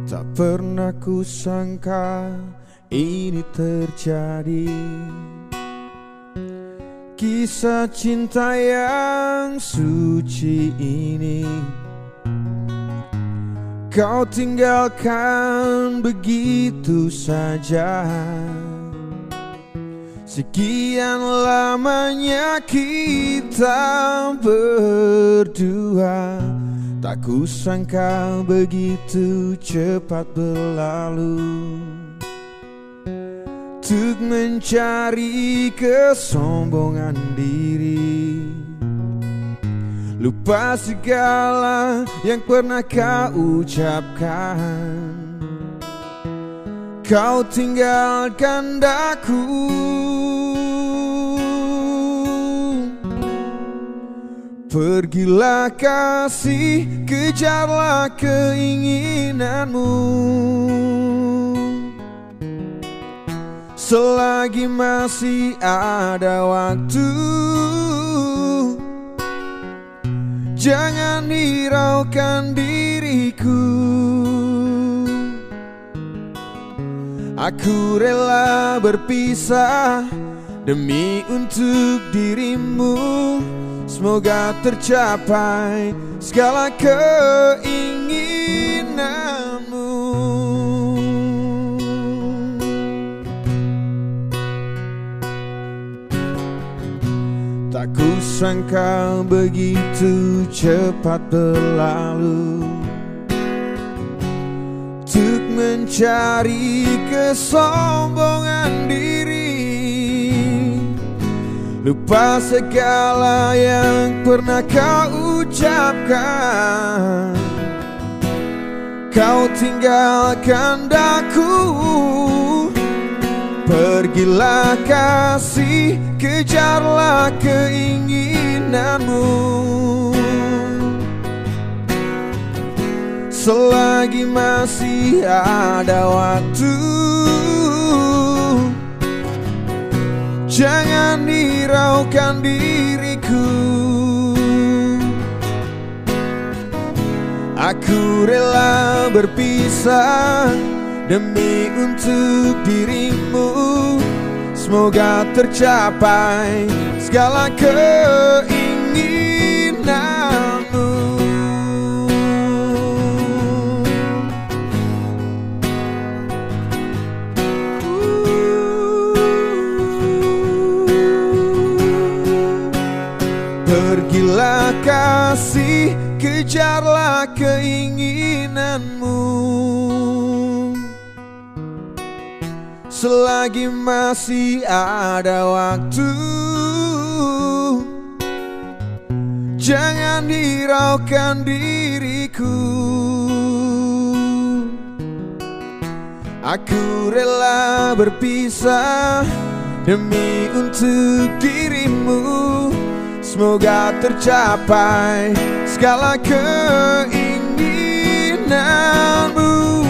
Tak pernah kusangka ini terjadi. Kisah cinta yang suci ini kau tinggalkan begitu saja. Sekian lamanya kita berdua, tak kusangka begitu cepat berlalu. Untuk mencari kesombongan diri, lupa segala yang pernah kau ucapkan. Kau tinggalkan daku, pergilah kasih, kejarlah keinginanmu. Selagi masih ada waktu, jangan hiraukan diriku. Aku rela berpisah demi untuk dirimu. Semoga tercapai segala keinginanmu. Tak kusangka begitu cepat berlalu. Untuk mencari kesombongan diri, lupa segala yang pernah kau ucapkan. Kau tinggalkan daku, pergilah kasih, kejarlah keinginanmu. Selagi masih ada waktu, jangan hiraukan diriku. Aku rela berpisah demi untuk dirimu. Semoga tercapai segala keinginanmu. Pergilah kasih, kejarlah keinginanmu. Selagi masih ada waktu, jangan hiraukan diriku. Aku rela berpisah demi untuk dirimu. Semoga tercapai segala keinginanmu.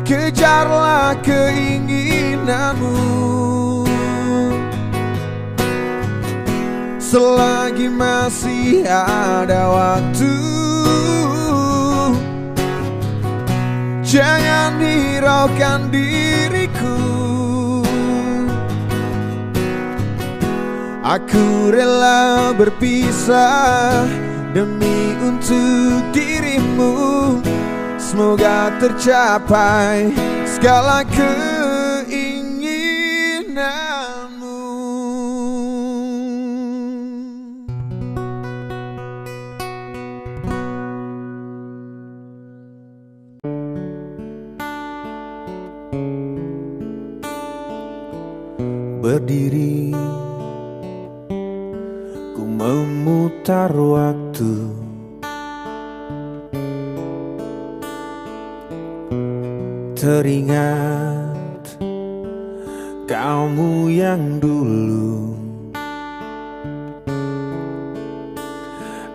Kejarlah keinginanmu. Selagi masih ada waktu, jangan hiraukan diriku. Aku rela berpisah demi untuk dirimu. Semoga tercapai segala keinginanmu. Berdiri, ku memutar waktu. Teringat kamu yang dulu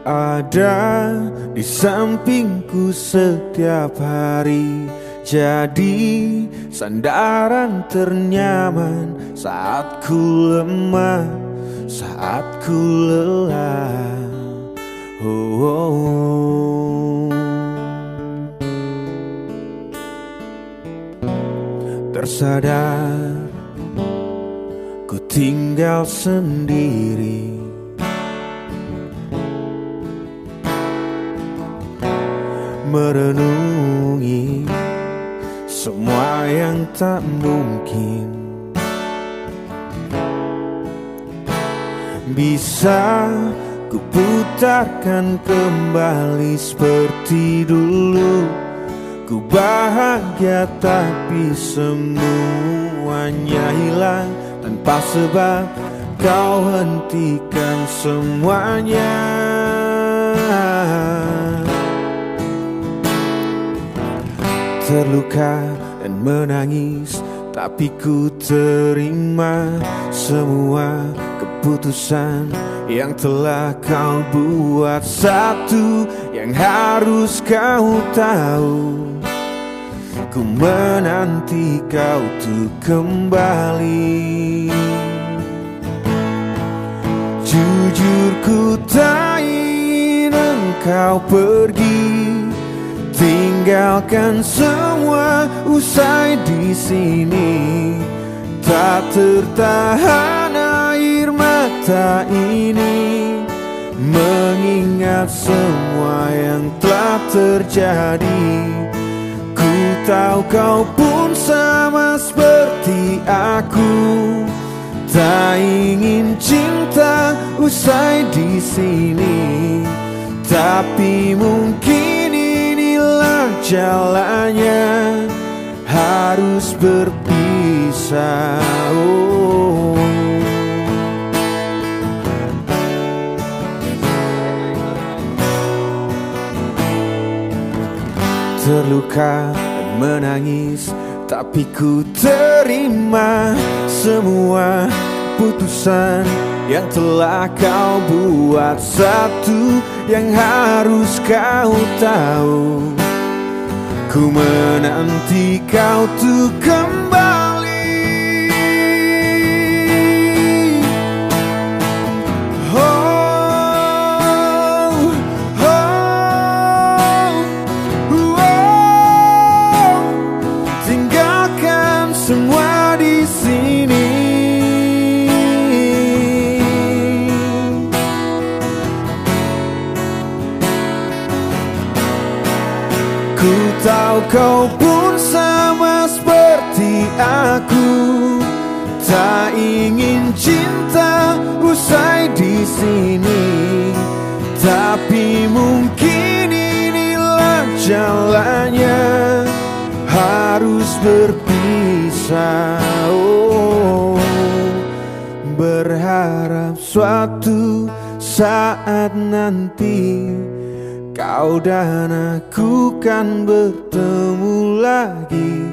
ada di sampingku setiap hari. Jadi sandaran ternyaman saat ku lemah, saat ku lelah. Oh, oh, oh. sadar ku tinggal sendiri. Merenungi semua yang tak mungkin bisa ku putarkan kembali seperti dulu. Ku bahagia tapi semuanya hilang tanpa sebab kau hentikan semuanya. Terluka dan menangis, tapi ku terima semua keputusan yang telah kau buat. Satu yang harus kau tahu, ku menanti kau tuh kembali. Jujur ku tak ingin engkau pergi, tinggalkan semua usai di sini. Tak tertahan air mata ini mengingat semua yang telah terjadi. Ku tahu kau pun sama seperti aku, tak ingin cinta usai di sini. Tapi mungkin inilah jalannya, harus berpisah. Oh. Terluka dan menangis, tapi ku terima semua keputusan yang telah kau buat. Satu yang harus kau tahu, ku menanti kau tuh kembali. Semua di sini, ku tahu kau pun sama seperti aku, tak ingin cinta usai di sini. Tapi mungkin inilah jalannya, harus berpisah. Oh, berharap suatu saat nanti kau dan aku kan bertemu lagi,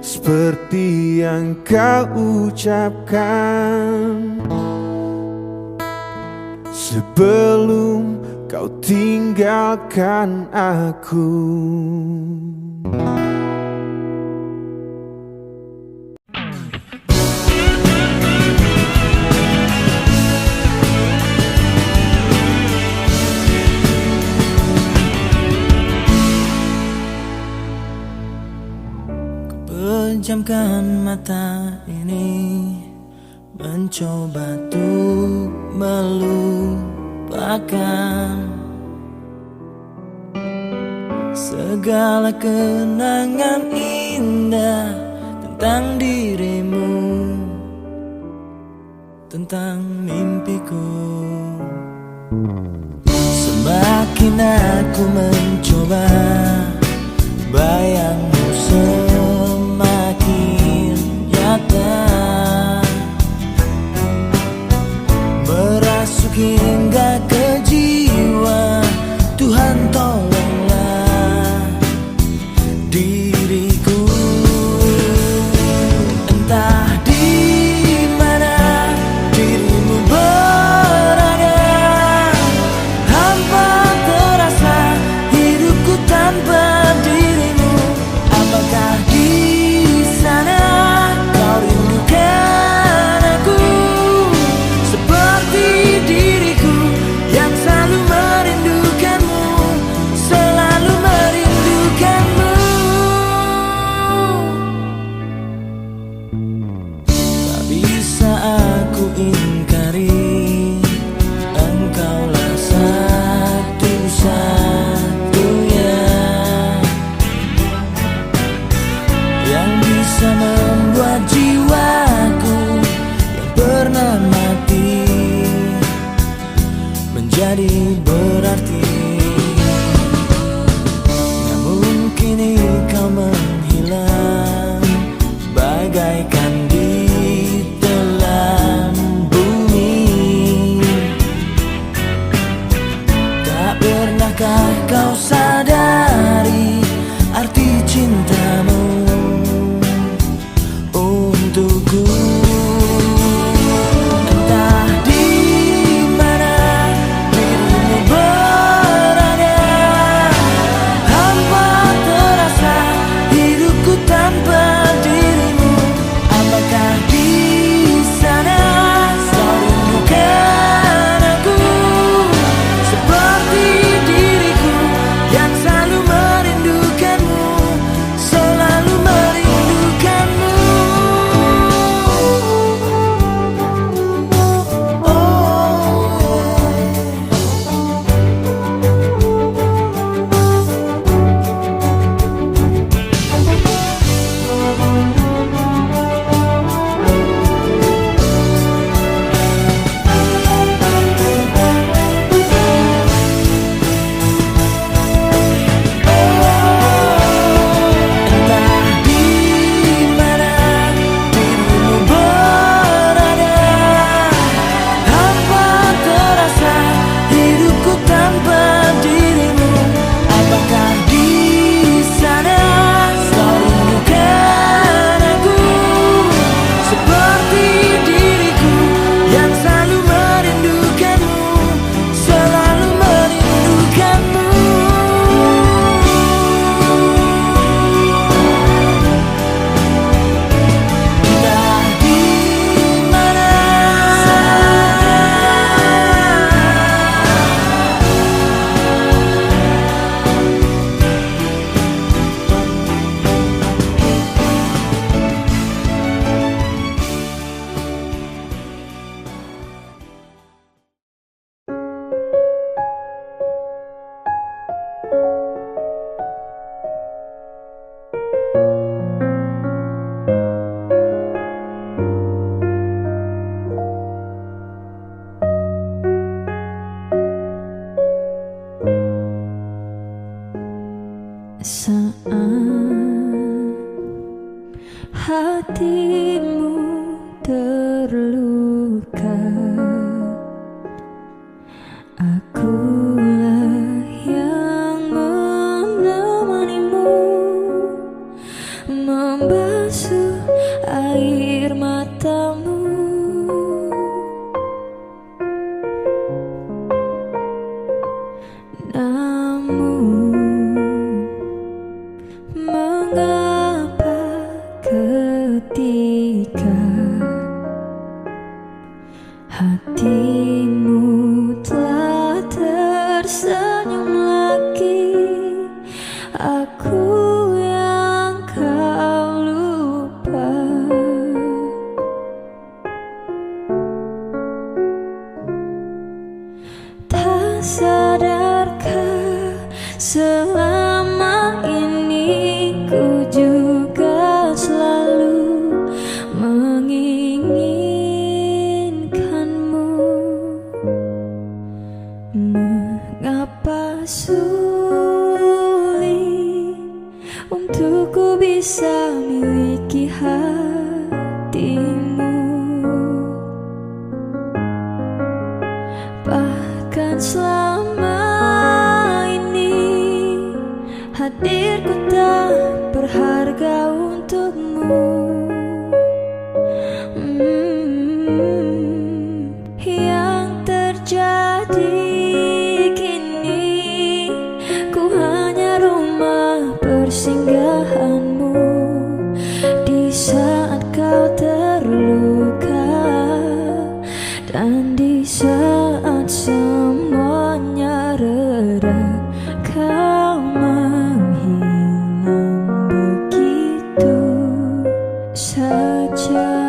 seperti yang kau ucapkan sebelum kau tinggalkan aku. Pejamkan mata ini, mencoba untuk melupakan segala kenangan indah tentang dirimu, tentang mimpiku. Semakin aku mencoba, bayangmu semakin nyata, merasuk hingga ke jiwa. Tuhan tolonglah diriku. Entah di mana dirimu berada, hampa terasa hidupku tanpa dirimu. Apakah kau sadari arti cintamu untukku? Entah di mana dirimu berada, hampa terasa hidupku tanpa dirimu. Apakah di sana kau rindukan aku seperti diriku yang selalu merindukanmu, selalu merindukanmu. Saat hatimu terluka, akulah yang menemanimu, membasuh air matamu. Mengapa ketika hatimu telah tersenyum lagi, aku yang kau lupa? Tak sadarkah selama ini ku juga selalu menginginkanmu? Mengapa sulit untukku bisa miliki hatimu? Bahkan selama hadirku tak berharga untukmu. Yang terjadi kini, ku hanya rumah persinggahanmu di saat kau terluka dan di saat semuanya reda. Kau menghilang begitu saja.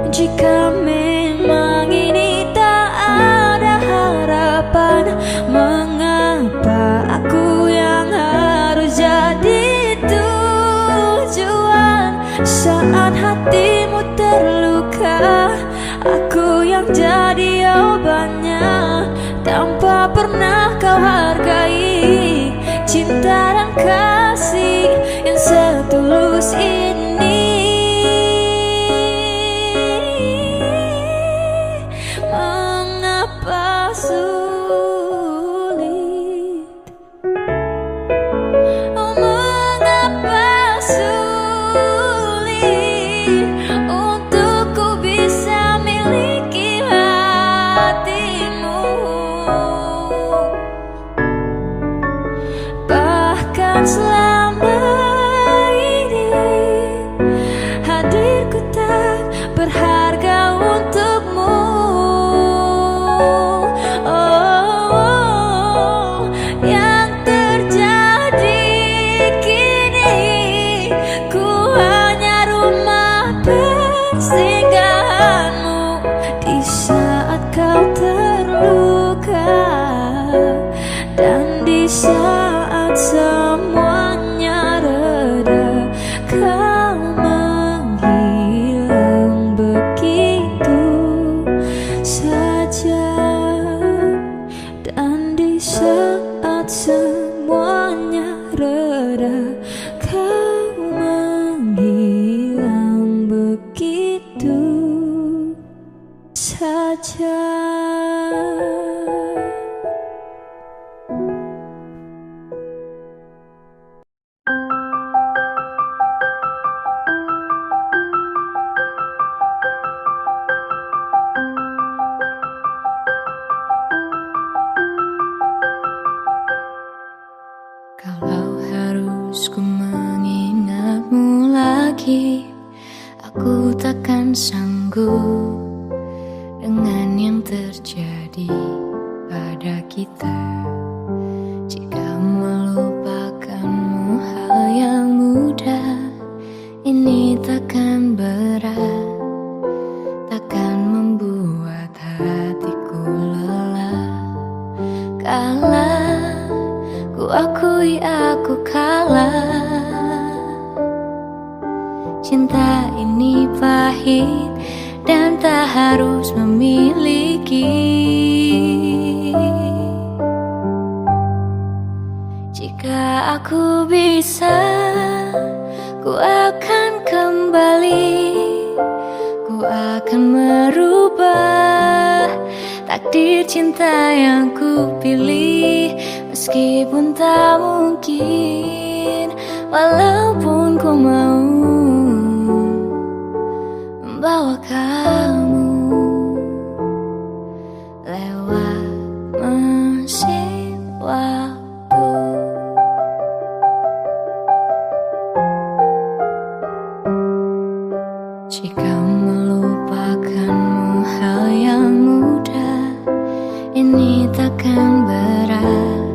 Jika memang ini tak ada harapan, mengapa aku yang harus jadi tujuan? Saat hatimu terluka, aku yang jadi obatnya. Tanpa pernah kau hargai cinta dan kasih setulus ini. Mengapa sulit, oh mengapa sulit untuk ku bisa miliki hatimu. Bahkan selama ini hadirku tak berharga untukmu. Oh, yang terjadi kini ku hanya rumah persinggahanmu di saat kau terluka dan di saat semuanya reda. Kau menghilang begitu saja, dan di saat semuanya reda, kau menghilang begitu saja. Kalau harus ku mengingatmu lagi, aku takkan sanggup dengan yang terjadi pada kita. Jika melupakanmu hal yang mudah, ini takkan berat, takkan membuat hatiku lelah. Kalah, ku akui aku kalah. Cinta ini pahit dan tak harus memiliki. Jika aku bisa, ku akan kembali. Ku akan merubah takdir cinta yang ku pilih. Meskipun tak mungkin, walaupun ku mau membawa kamu lewat mesin waktu. Jika melupakanmu hal yang mudah, ini takkan berat,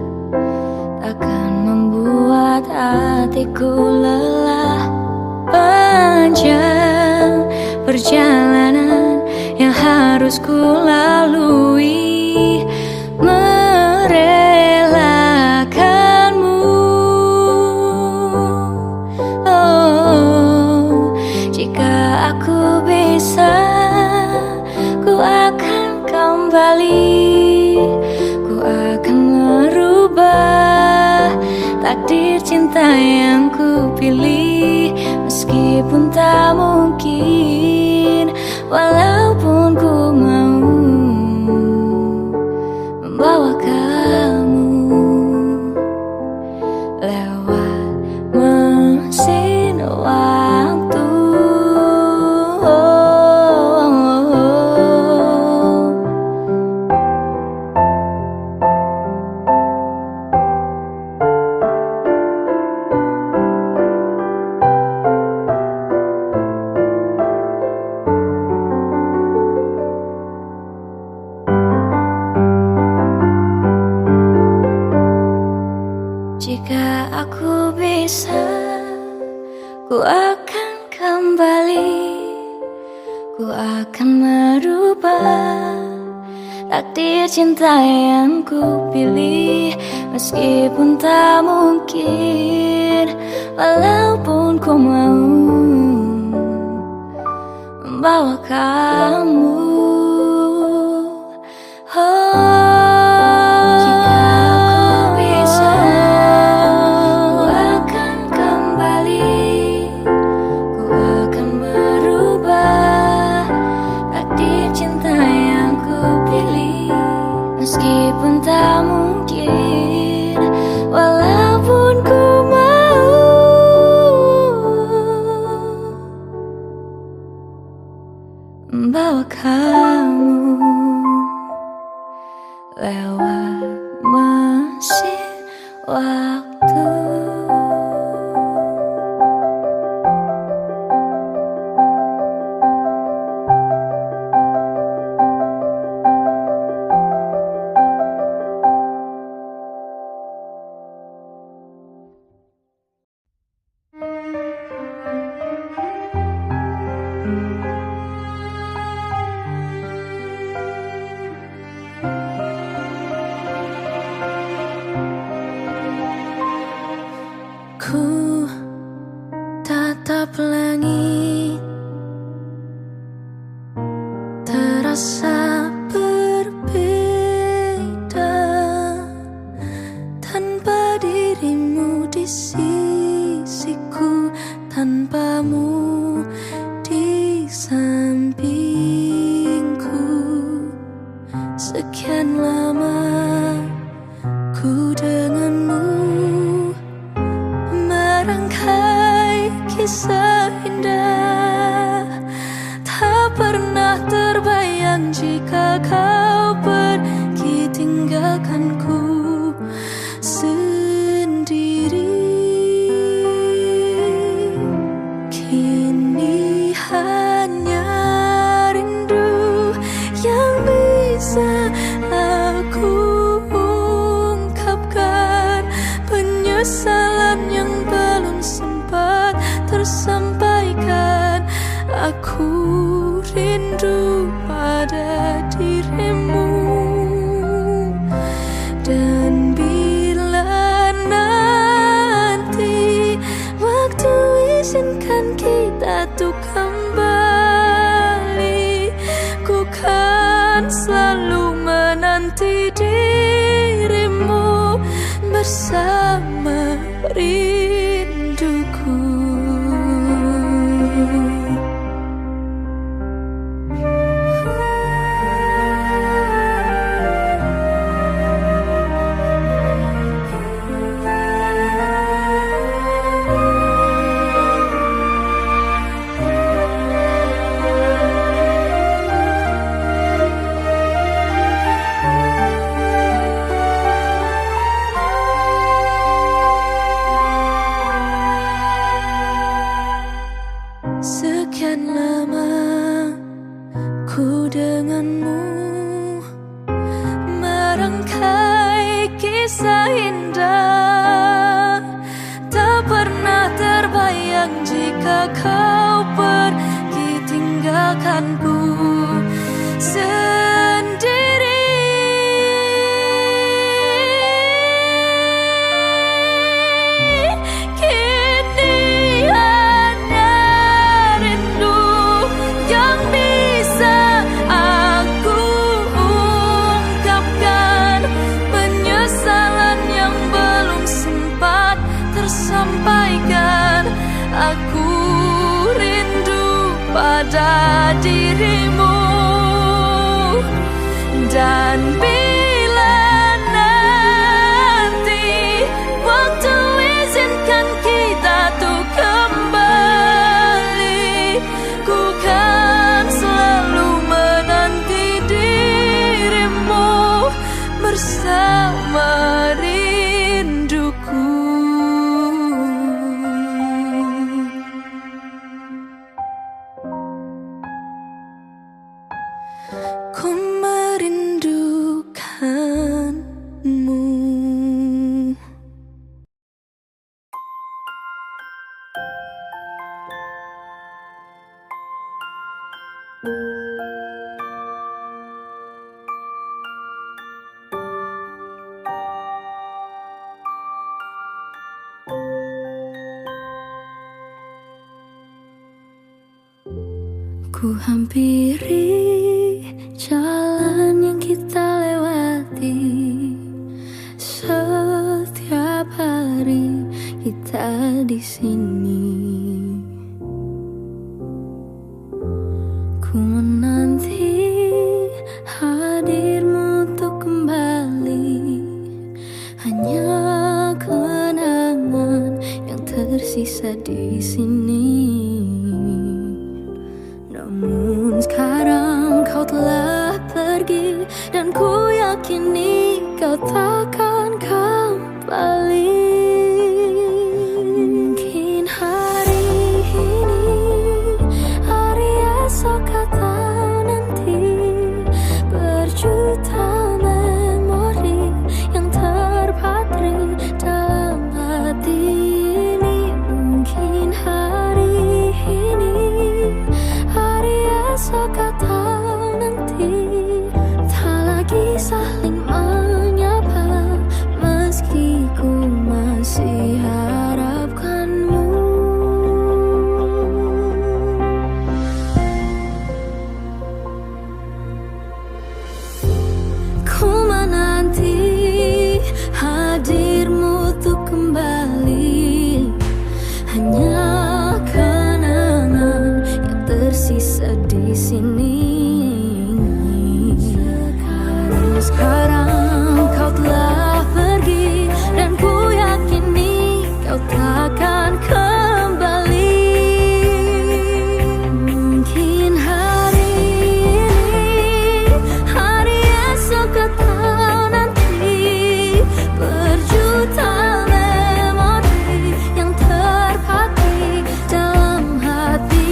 takkan membuat hatiku lelah. Panjang perjalanan yang harus ku lalui, merelakanmu. Oh, jika aku bisa, ku akan kembali. Ku akan merubah takdir cinta yang ku pilih. Meskipun tak mungkin, walaupun ku mau membawa kamu lewat mesin waktu. Jika aku bisa, ku akan kembali. Ku akan merubah takdir cinta yang ku pilih. Meskipun tak mungkin, walaupun ku mau membawa kamu. Jika aku bisa, ku akan kembali. kamu lewat mesin waktu. Ku tatap langit, terasa berbeda tanpa dirimu di sisiku, tanpamu di sampingku. Sekian lama ku denganmu merangkai kisah indah, tak pernah terbayang jika kau pergi tinggalkanku sendiri. Kini hanya rindu yang bisa aku ungkapkan, penyesalan yang belum sempat tersampaikan. Aku rindu pada dirimu, dan bila nanti waktu izinkan kita tuh kembali, ku kan selalu menanti dirimu bersama rinduku. Sekian lama ku denganmu merangkai kisah indah, tak pernah terbayang jika kau pergi tinggalkanku sendiri. Sampaikan, aku rindu pada dirimu, dan bila nanti waktu izinkan kita tuh kembali, ku kan selalu menanti dirimu bersama rinduku. Ku merindukanmu. Ku hampiri jalan yang kita lewati, setiap hari kita di sini. Ku menanti hadirmu untuk kembali, hanya kenangan yang tersisa di sini. Namun sekarang kau telah pergi, dan ku yakini kau takkan kembali. Mungkin hari ini, hari esok atau nanti, berjuta memori yang terpatri dalam hati ini. Mungkin hari ini, hari esok atau nanti, tak lagi saling menyapa, meski ku masih harapkanmu. Ku menanti hadirmu untuk kembali, hanya kenangan yang tersisa di sini. Sekarang kau telah pergi, dan ku yakini kau takkan kembali. Mungkin hari ini, hari esok atau nanti, berjuta memori yang terpatri dalam hati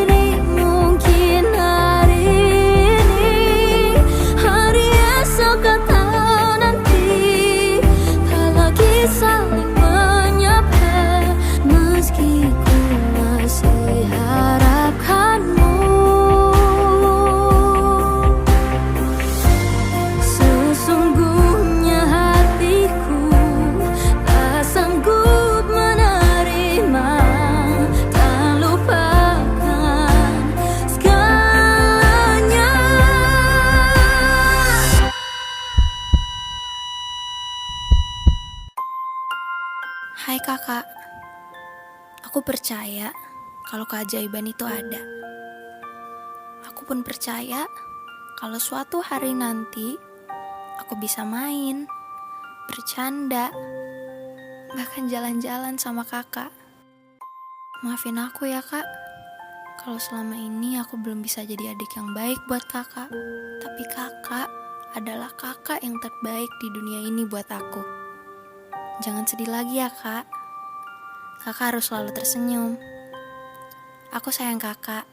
ini. Mungkin hari ini, hari esok atau nanti, tak lagi saling menyapa, meski ku masih harapkanmu. Sesungguhnya hatiku tak sanggup menerima dan lupakan segalanya. Hai kakak, aku percaya kalau keajaiban itu ada. Aku pun percaya kalau suatu hari nanti aku bisa main, bercanda, bahkan jalan-jalan sama kakak. Maafin aku ya kak, kalau selama ini aku belum bisa jadi adik yang baik buat kakak. Tapi kakak adalah kakak yang terbaik di dunia ini buat aku. Jangan sedih lagi ya kak. Kakak harus selalu tersenyum. Aku sayang kakak.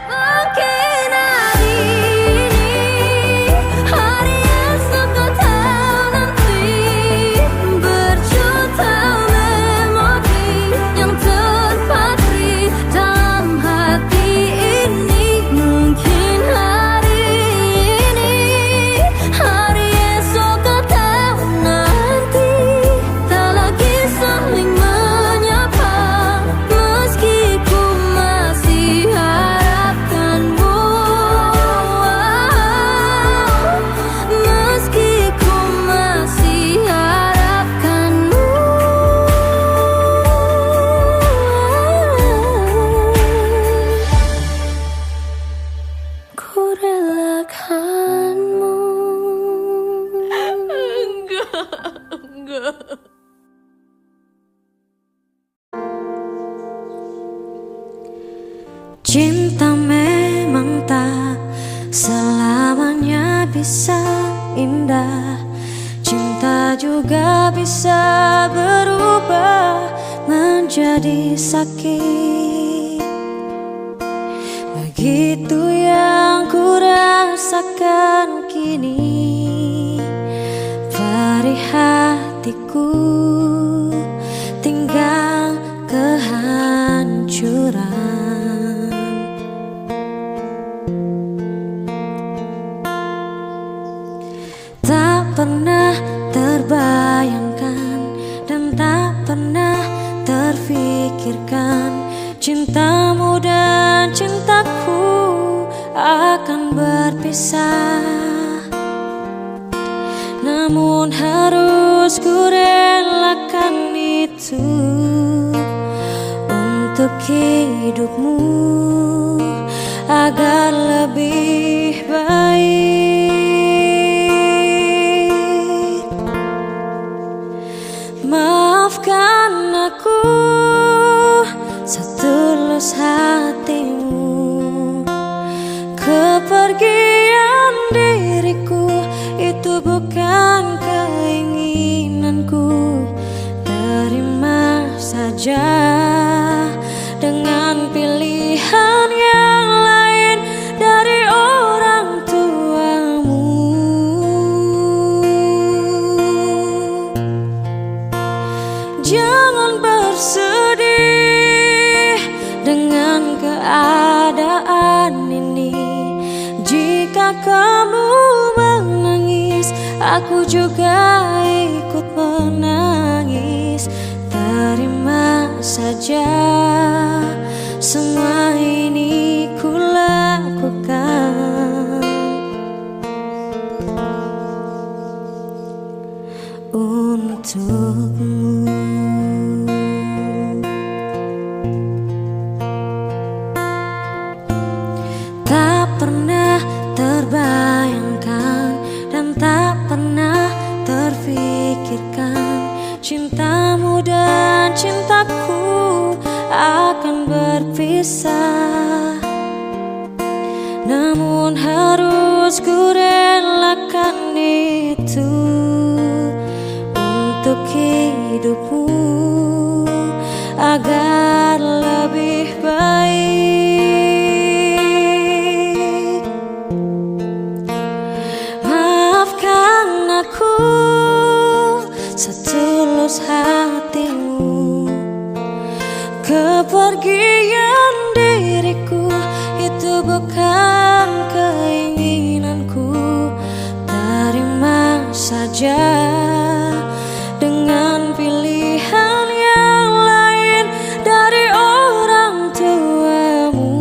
Mungkin hari ini, hari esok atau nanti, berjuta memori yang terpatri dalam hati ini. Mungkin hari ini, hari esok atau nanti, tak lagi saling menyapa, meski ku masih harapkanmu. Meski ku masih harapkanmu. Ku relakanmu. Enggak. Cinta memang tak selamanya bisa indah. Cinta juga bisa berubah menjadi sakit. Begitu yang ku rasakan kini. Perih hatiku tinggal kehancuran. Tak pernah terbayangkan dan tak pernah terfikirkan cintamu dan cintaku akan berpisah. Namun harus ku relakan itu untuk hidupmu agar lebih baik. Kepergian diriku itu bukan keinginanku. Terima saja dengan pilihan yang lain dari orang tuamu. Jangan bersedih dengan keadaan ini. Jika kamu menangis, aku juga ikut menangis. Terima saja semua ini kulakukan untukmu. Tak pernah terbayangkan dan tak pernah terfikirkan cintamu dan cintaku akan berpisah. Namun harus ku relakan itu untuk hidupmu agar lebih baik. Maafkan aku setulus hatimu. Kepergian diriku itu bukan keinginanku. Terima saja dengan pilihan yang lain dari orang tuamu.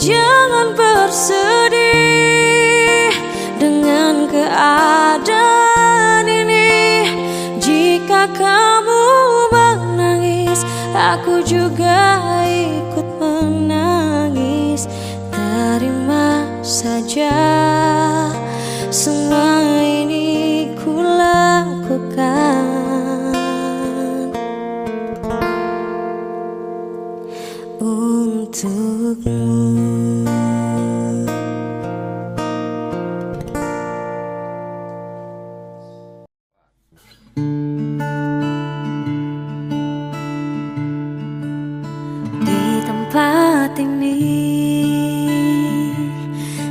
Jangan bersedih dengan keadaan ini. Jika kamu menangis, aku juga ikut menangis. Terima saja semua ini kulakukan untukmu. Di tempat ini,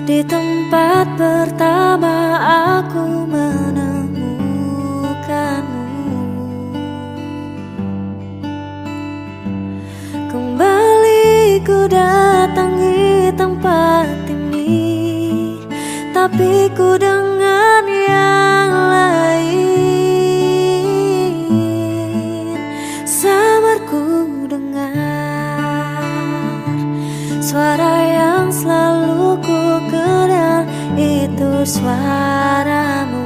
di tempat pertama aku menemukanmu, kembali ku datangi tempat ini, tapi ku dengan yang lain. Sabar ku dengar suara yang selalu ku kenal, itu suaramu.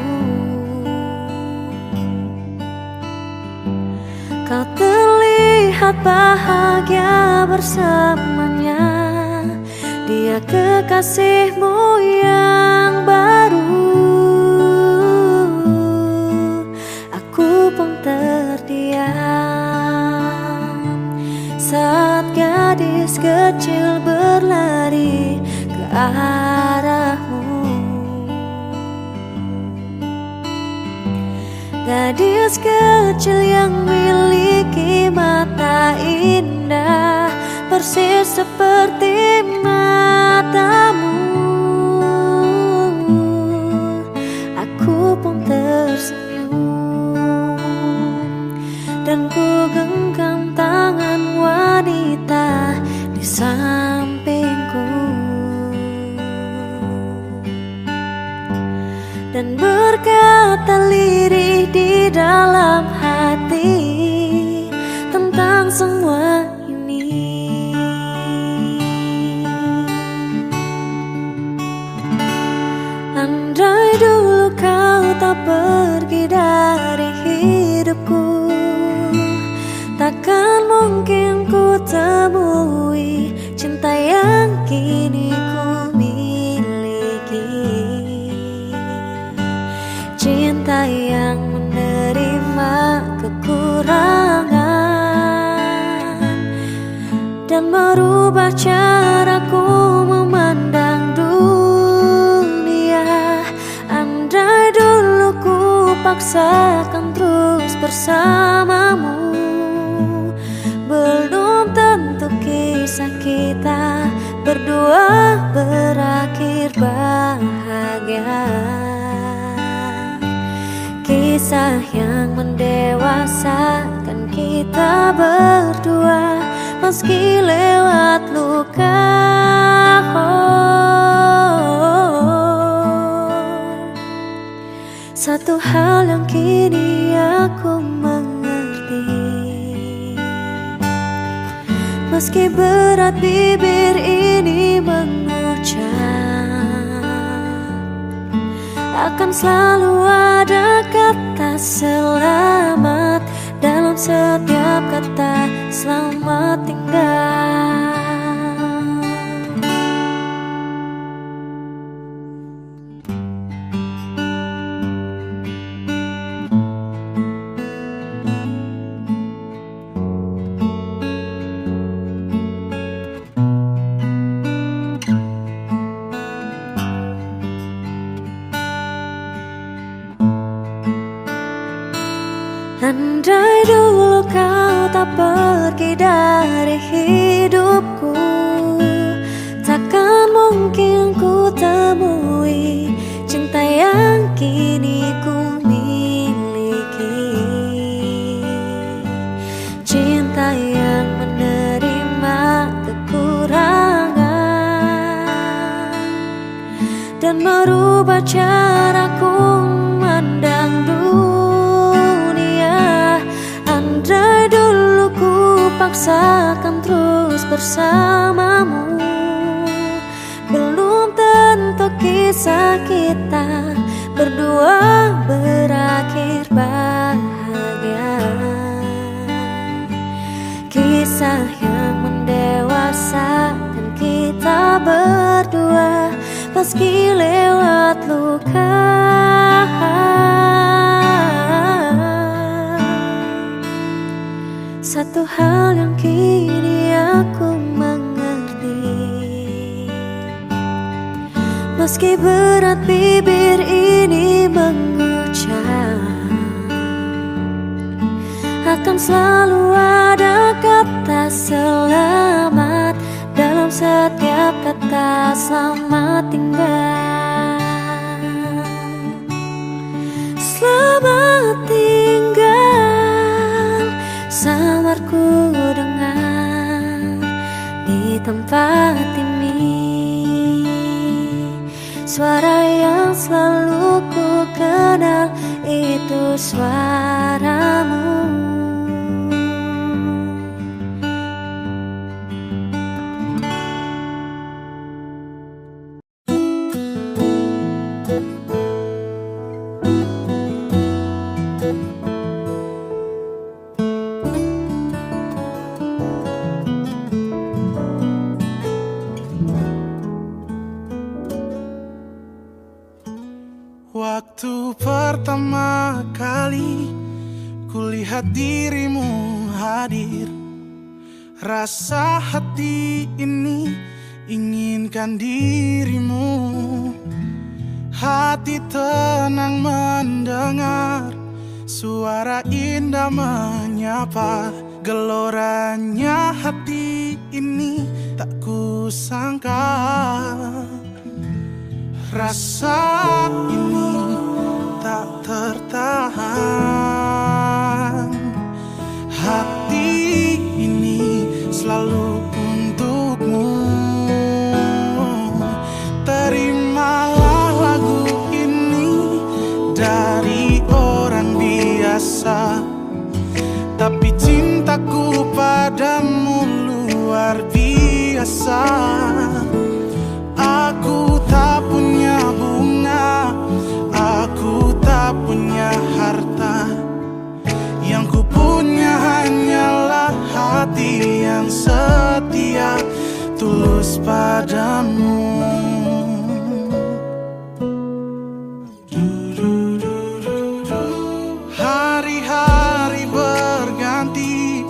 Kau terlihat bahagia bersamanya, dia kekasihmu yang baru. Aku pun terdiam saat gadis kecil berlari ke arahmu. Gadis kecil yang miliki mata indah, persis seperti matamu. Aku pun tersenyum dan ku genggam tangan wanita di sampingku, dan berkata lirih di dalam hati tentang semua ini. Andai dulu kau tak pergi dari hidupku, takkan mungkin ku temui cinta yang kini ku miliki. Cinta yang menerima kekurangan, dan merubah caraku memandang dunia. Andai dulu ku paksakan terus bersamamu, belum tentu kisah kita berdua berakhir bahagia. Kisah yang mendewasakan kita berdua, meski lewat luka. Satu hal yang kini aku mengerti, meski berat bibir ini mengucap, akan selalu ada kata selamat dalam setiap kata selamat tinggal. Andai dulu kau tak pergi dari hidupku, takkan mungkin ku temui cinta yang kini ku miliki. Cinta yang menerima kekurangan dan merubah caraku memandang dunia. Andai dulu ku paksakan terus bersamamu, belum tentu kisah kita berdua berakhir bahagia. Kisah yang mendewasakan kita berdua, meski lewat luka. Satu hal yang kini aku mengerti, meski berat bibir ini mengucap, akan selalu ada kata selamat dalam setiap kata selamat tinggal. Selamat tinggal, samar ku dengar di tempat ini. Suara yang selalu ku kenal itu suaramu. Waktu pertama kali kulihat dirimu hadir, rasa hati ini inginkan dirimu. Hati tenang mendengar suara indah menyapa. Geloranya hati ini tak kusangka. Rasa ini tak tertahan. Hati ini selalu untukmu. Terimalah lagu ini dari orang biasa, tapi cintaku padamu luar biasa. Aku tak punya bunga, aku tak punya harta. Yang ku punya hanyalah hati yang setia, tulus padamu. Hari-hari berganti,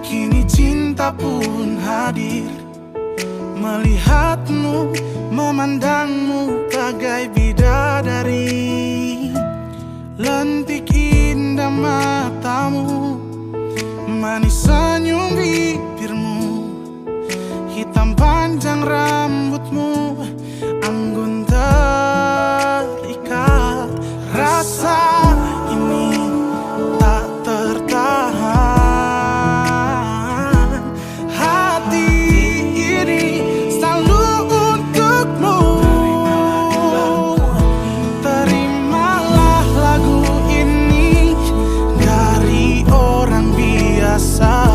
kini cinta cinta pun hadir, melihatmu, memandangmu bagai bidadari. Lentik indah matamu, manis senyum bibirmu, hitam panjang rambutmu, anggun terikat. Rasa ini tak tertahan, hati ini selalu untukmu. Terimalah lagu ini dari orang biasa,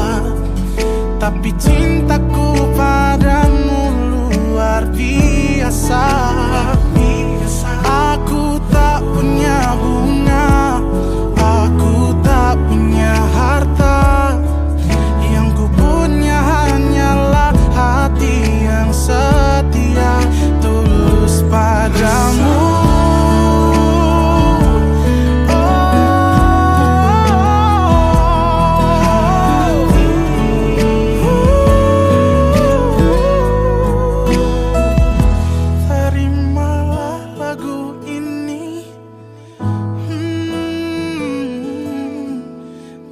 tapi cintaku padamu luar biasa. Aku tak punya bunga, aku tak punya harta, yang ku punya hanyalah hati yang setia, tulus padamu.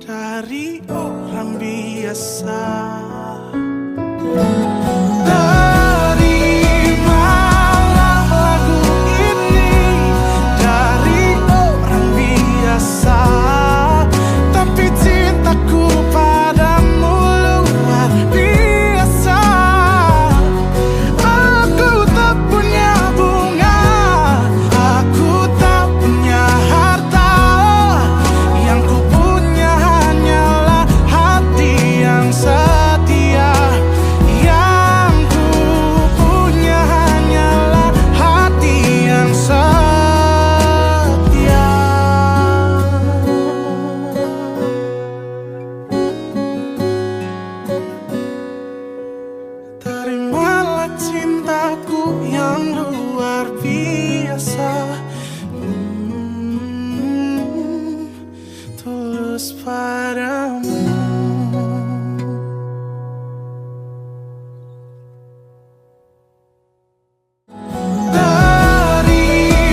Dari orang biasa. Terimalah lagu ini dari orang biasa, tapi cintaku padamu luar biasa. Aku tak punya bunga, aku tak punya harta, yang ku punya hanyalah hati yang setia, yang ku punya hanyalah hati yang setia. Terimalah cintaku yang luar biasa, tulus padamu.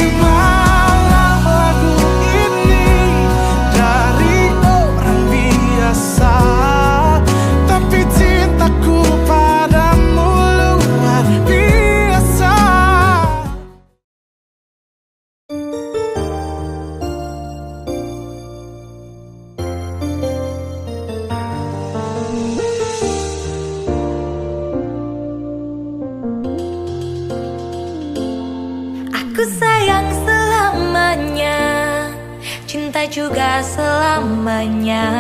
Terimalah lagu ini dari orang biasa, tapi cintaku padamu luar biasa. Aku sayang selamanya, cinta juga selamanya,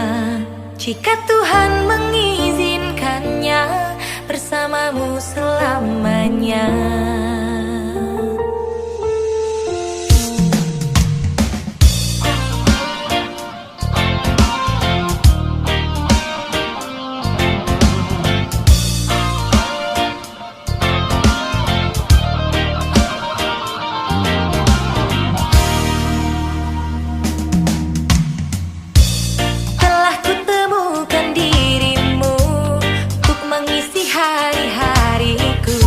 jika Tuhan mengizinkannya, bersamamu selamanya. Telah kutemukan dirimu untuk mengisi hari-hariku,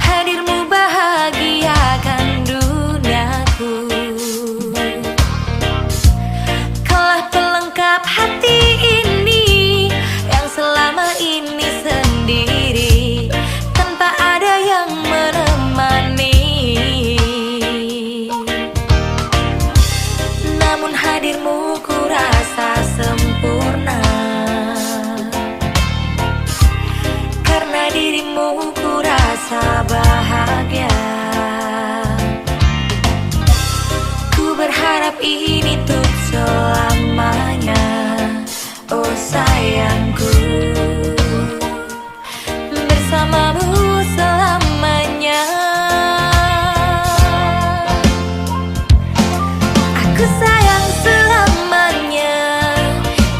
hadirmu bahagiakan duniaku. Kaulah pelengkap hati ini yang selama ini sendiri, tanpa ada yang menemani. Namun hadirmu ku rasa sempurna, karena dirimu ku rasa bahagia. Ku berharap ini untuk selamanya, oh sayangku, bersamamu selamanya. Aku sayang selamanya,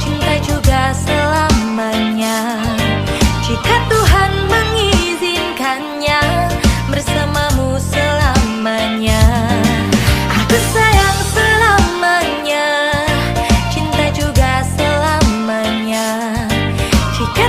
cinta juga selamanya, jika Tuhan mengizinkannya, bersamamu selamanya. Aku sayang selamanya, cinta juga selamanya, jika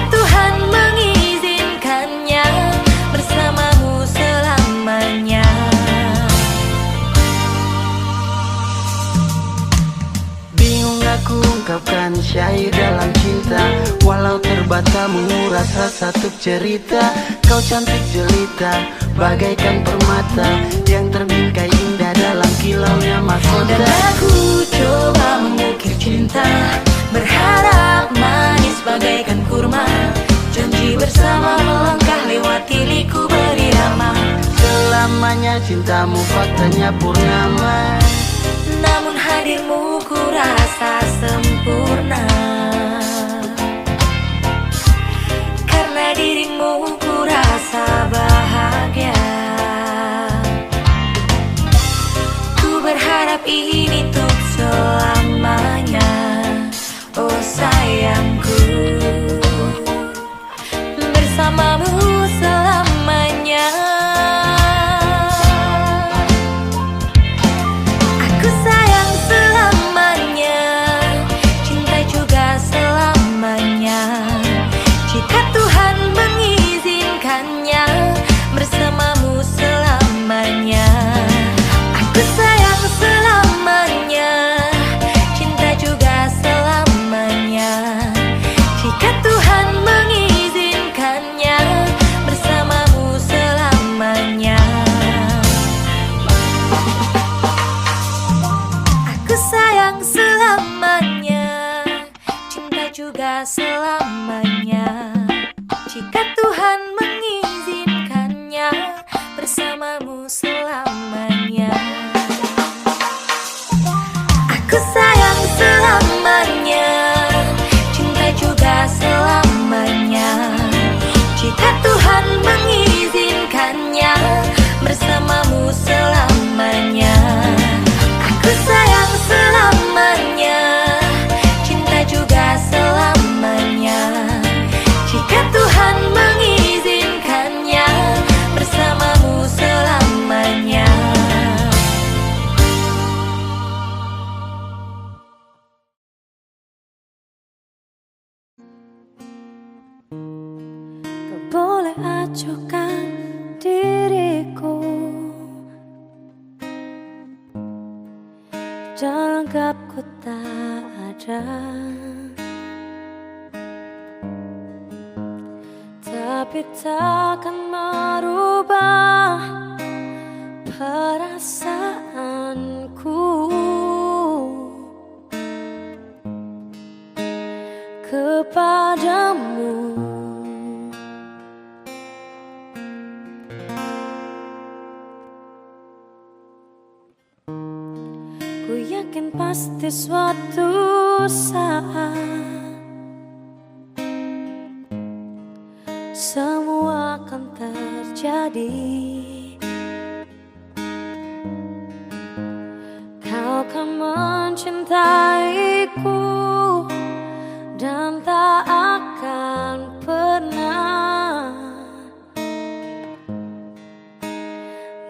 batamu rasa satu cerita. Kau cantik jelita bagaikan permata yang terbingkai indah dalam kilaunya mahkota. Dan aku coba mengukir cinta, berharap manis bagaikan kurma. Janji bersama melangkah lewati liku berirama. Selamanya cintamu faktanya purnama, namun hadirmu ku rasa sempurna. Karena dirimu ku rasa bahagia. Ku berharap ini untuk selamanya. Oh sayangku, bersamamu selamanya. Aku sayang selamanya, cinta juga selamanya. Jika Tuhan mengizinkannya, bersamamu selamanya. Aku sayang selamanya, cinta juga selamanya. Jika Tuhan mengizinkannya, bersamamu selamanya. Aku sayang selamanya, cinta juga selamanya. Jika Tuhan mengizinkannya, bersamamu selamanya. Aku sayang selamanya, cinta juga selamanya. Jika Tuhan mengizinkannya, bersamamu selamanya. Aku sayang selamanya, cinta juga selamanya. Jika Tuhan mengizinkannya, bersamamu selamanya. Kau boleh acuhkan diriku dan anggap ku tak ada, tapi takkan merubah perasaanku kepadamu. Ku yakin pasti suatu saat semua akan terjadi. Kau akan mencintaiku dan tak akan pernah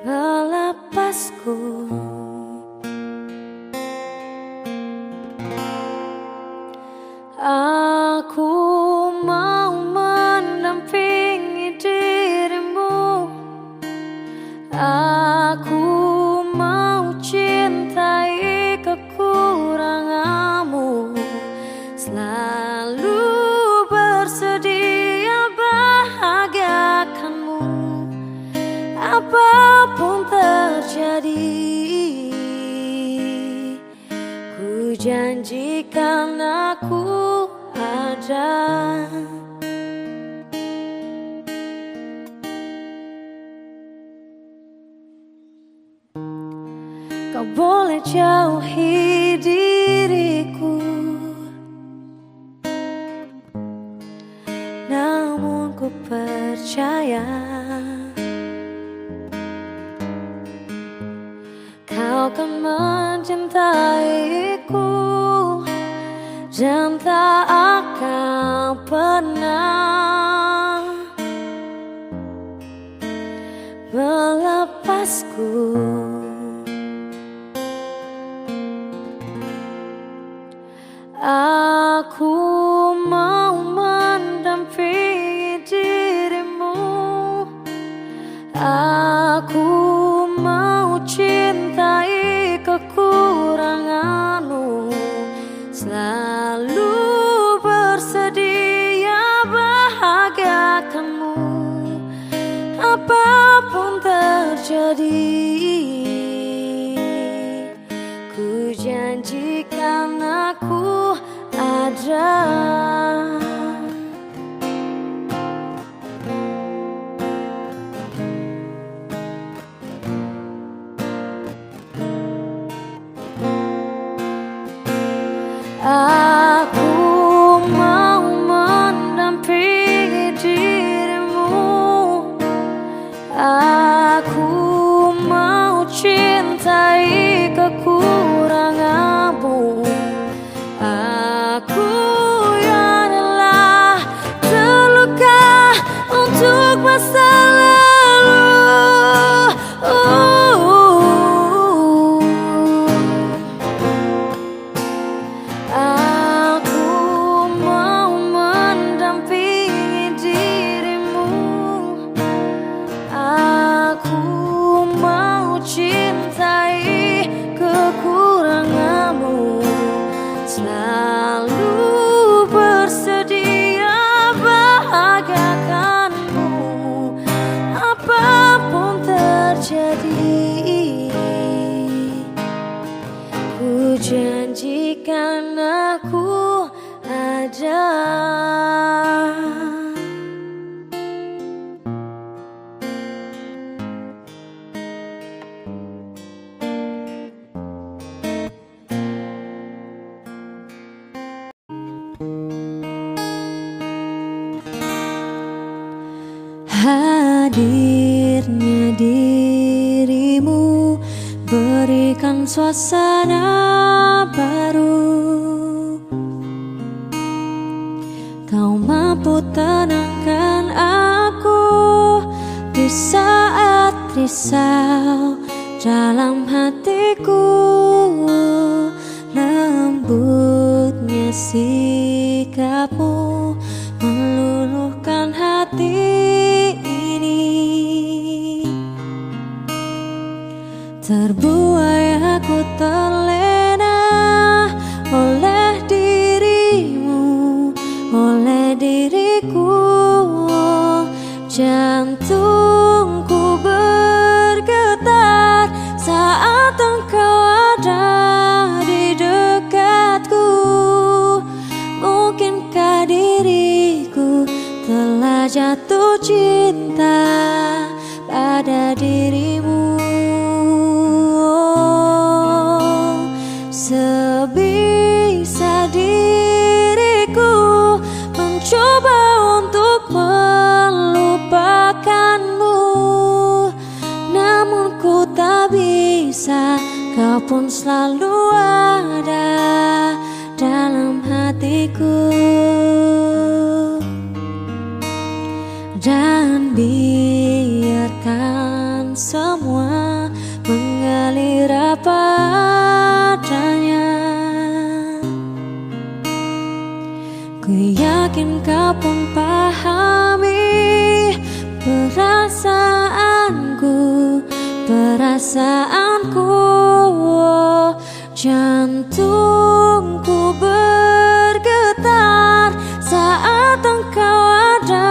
melepasku. Aku mau mendampingi dirimu. Aku mau cintai kekuranganmu, selalu bersedia bahagiakanmu apapun terjadi. Ku janjikan aku ada. Kau boleh jauhi diriku, namun ku percaya kau akan mencintaiku dan tak akan pernah melepasku. Aku mau mendampingi dirimu. Aku mau cintai kekuranganmu, selalu bersedia bersedih. Ku janjikan aku ada. Aku mau mendampingi dirimu. Aku mau cintai kekuranganmu. Aku yang telah terluka untuk masa lalu. Aku mau mendampingi dirimu. Aku mau cintai kekuranganmu. Selalu bersedia bahagiakanmu apapun terjadi. Ku janjikan aku ada. Hadirnya dirimu berikan suasana baru. Kau mampu tenangkan aku di saat risau dalam hatiku. Lembutnya sikapmu meluluhkan hati ini. Terbuai aku terlena oleh dirimu, oleh diriku. Jantungku bergetar saat engkau ada di dekatku. Mungkinkah diriku telah jatuh cinta pada dirimu? Sebisa diriku mencoba untuk melupakanmu, namun ku tak bisa. Kau pun selalu ada dalam hatiku. Dan biarkan semua mengalir apa adanya. Ku yakin kau pun pahami perasaanku, perasaanku. Jantungku bergetar saat engkau ada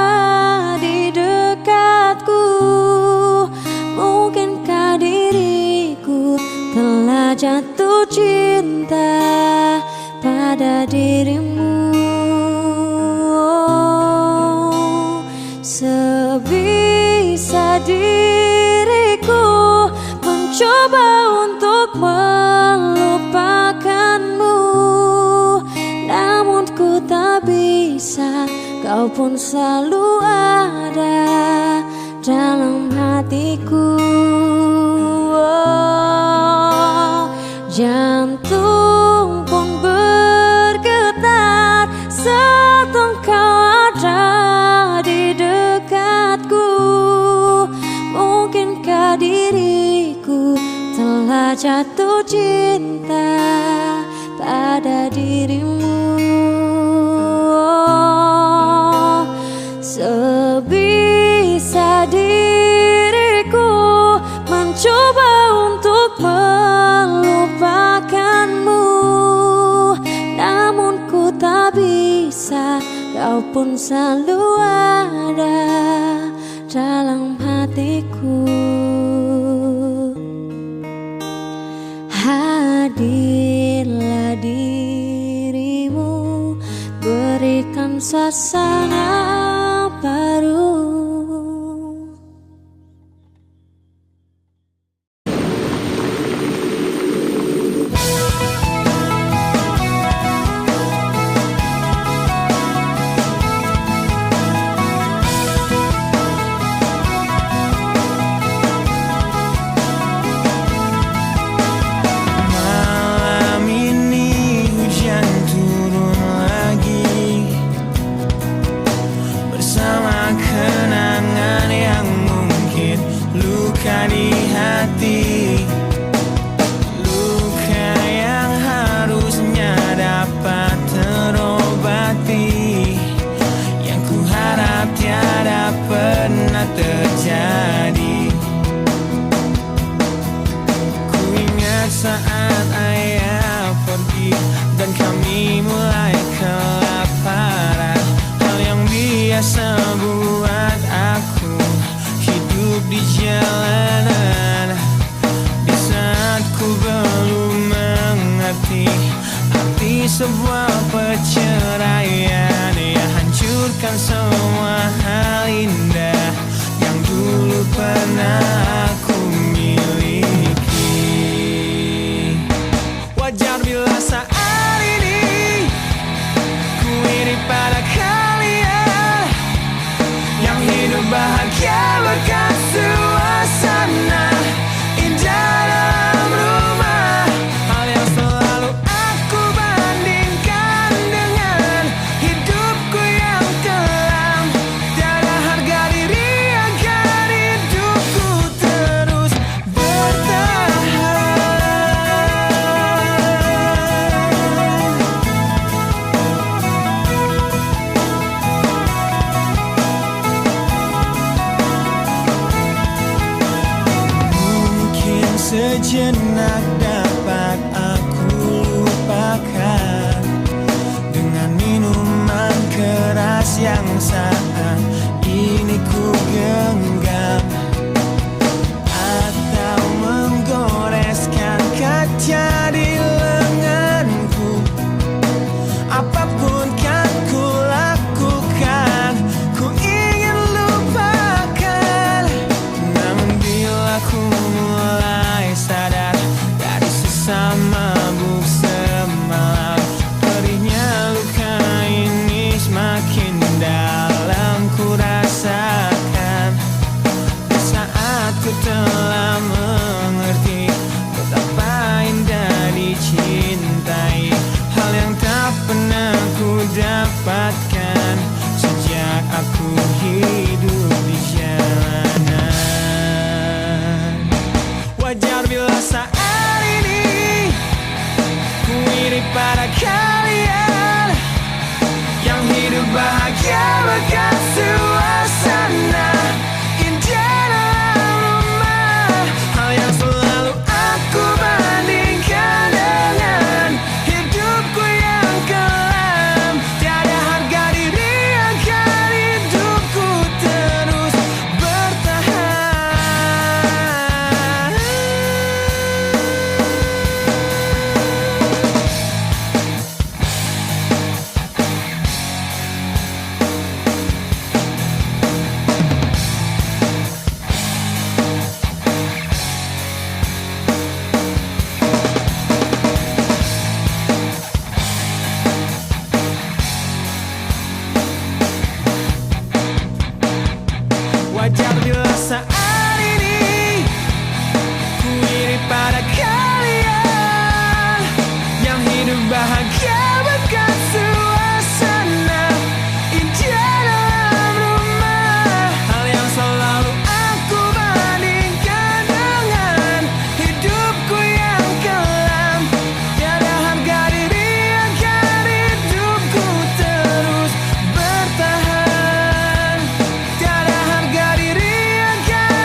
di dekatku. Mungkinkah diriku telah jatuh cinta pada dirimu? Sebisa diriku mencoba untuk melupakanmu, namun ku tak bisa. Kau pun selalu ada dalam hatiku. Jantung pun bergetar saat engkau ada di dekatku. Mungkinkah diriku telah jatuh cinta pada dirimu? Sebisa diriku mencoba untuk melupakanmu, namun ku tak bisa. Kau pun selalu ada dalam hatiku. suasana baru. Malam ini hujan turun lagi bersama kenangan yang mungkin luka di hati, luka yang harusnya dapat terobati, yang ku harap tiada pernah terjadi. Ku ingat saat ayah pergi dan kami mulai kelaparan, hal yang biasa buat aku hidup di jalanan. Di saat ku belum mengerti arti sebuah perceraian yang hancurkan semua hal indah yang dulu pernah aku miliki. Wajar bila saat ini ku iri pada kalian yang hidup bahagia berkat suasana indah dalam rumah. Hal yang selalu aku bandingkan dengan hidupku yang kelam. Tiada harga diri agar hidupku terus bertahan. Mungkin sejenak dapat aku lupakan dengan minuman keras yang saat ini ku genggam, atau menggoreskan kaca di lenganku. Apapun kan ku lakukan, ku ingin lupakan. Namun bila ku mulai sadar dari sesama mabuk semalam, perihnya luka ini semakin dalam ku rasakan. Di saat ku telah mengerti betapa indah dicintai, hal yang tak pernah ku dapatkan sejak aku hidup di jalanan. Wajar bila saat ini ku iri pada kalian yang hidup bahagia berkat suasana indah dalam rumah. Hal yang selalu aku bandingkan dengan hidupku yang kelam. Tiada harga diri agar hidupku terus bertahan. Wajar bila saat ini ku iri pada kalian yang hidup bahagia berkat suasana indah dalam rumah. Hal yang selalu aku bandingkan dengan hidupku yang kelam. Tiada harga diri agar hidupku terus bertahan. Tiada harga diri agar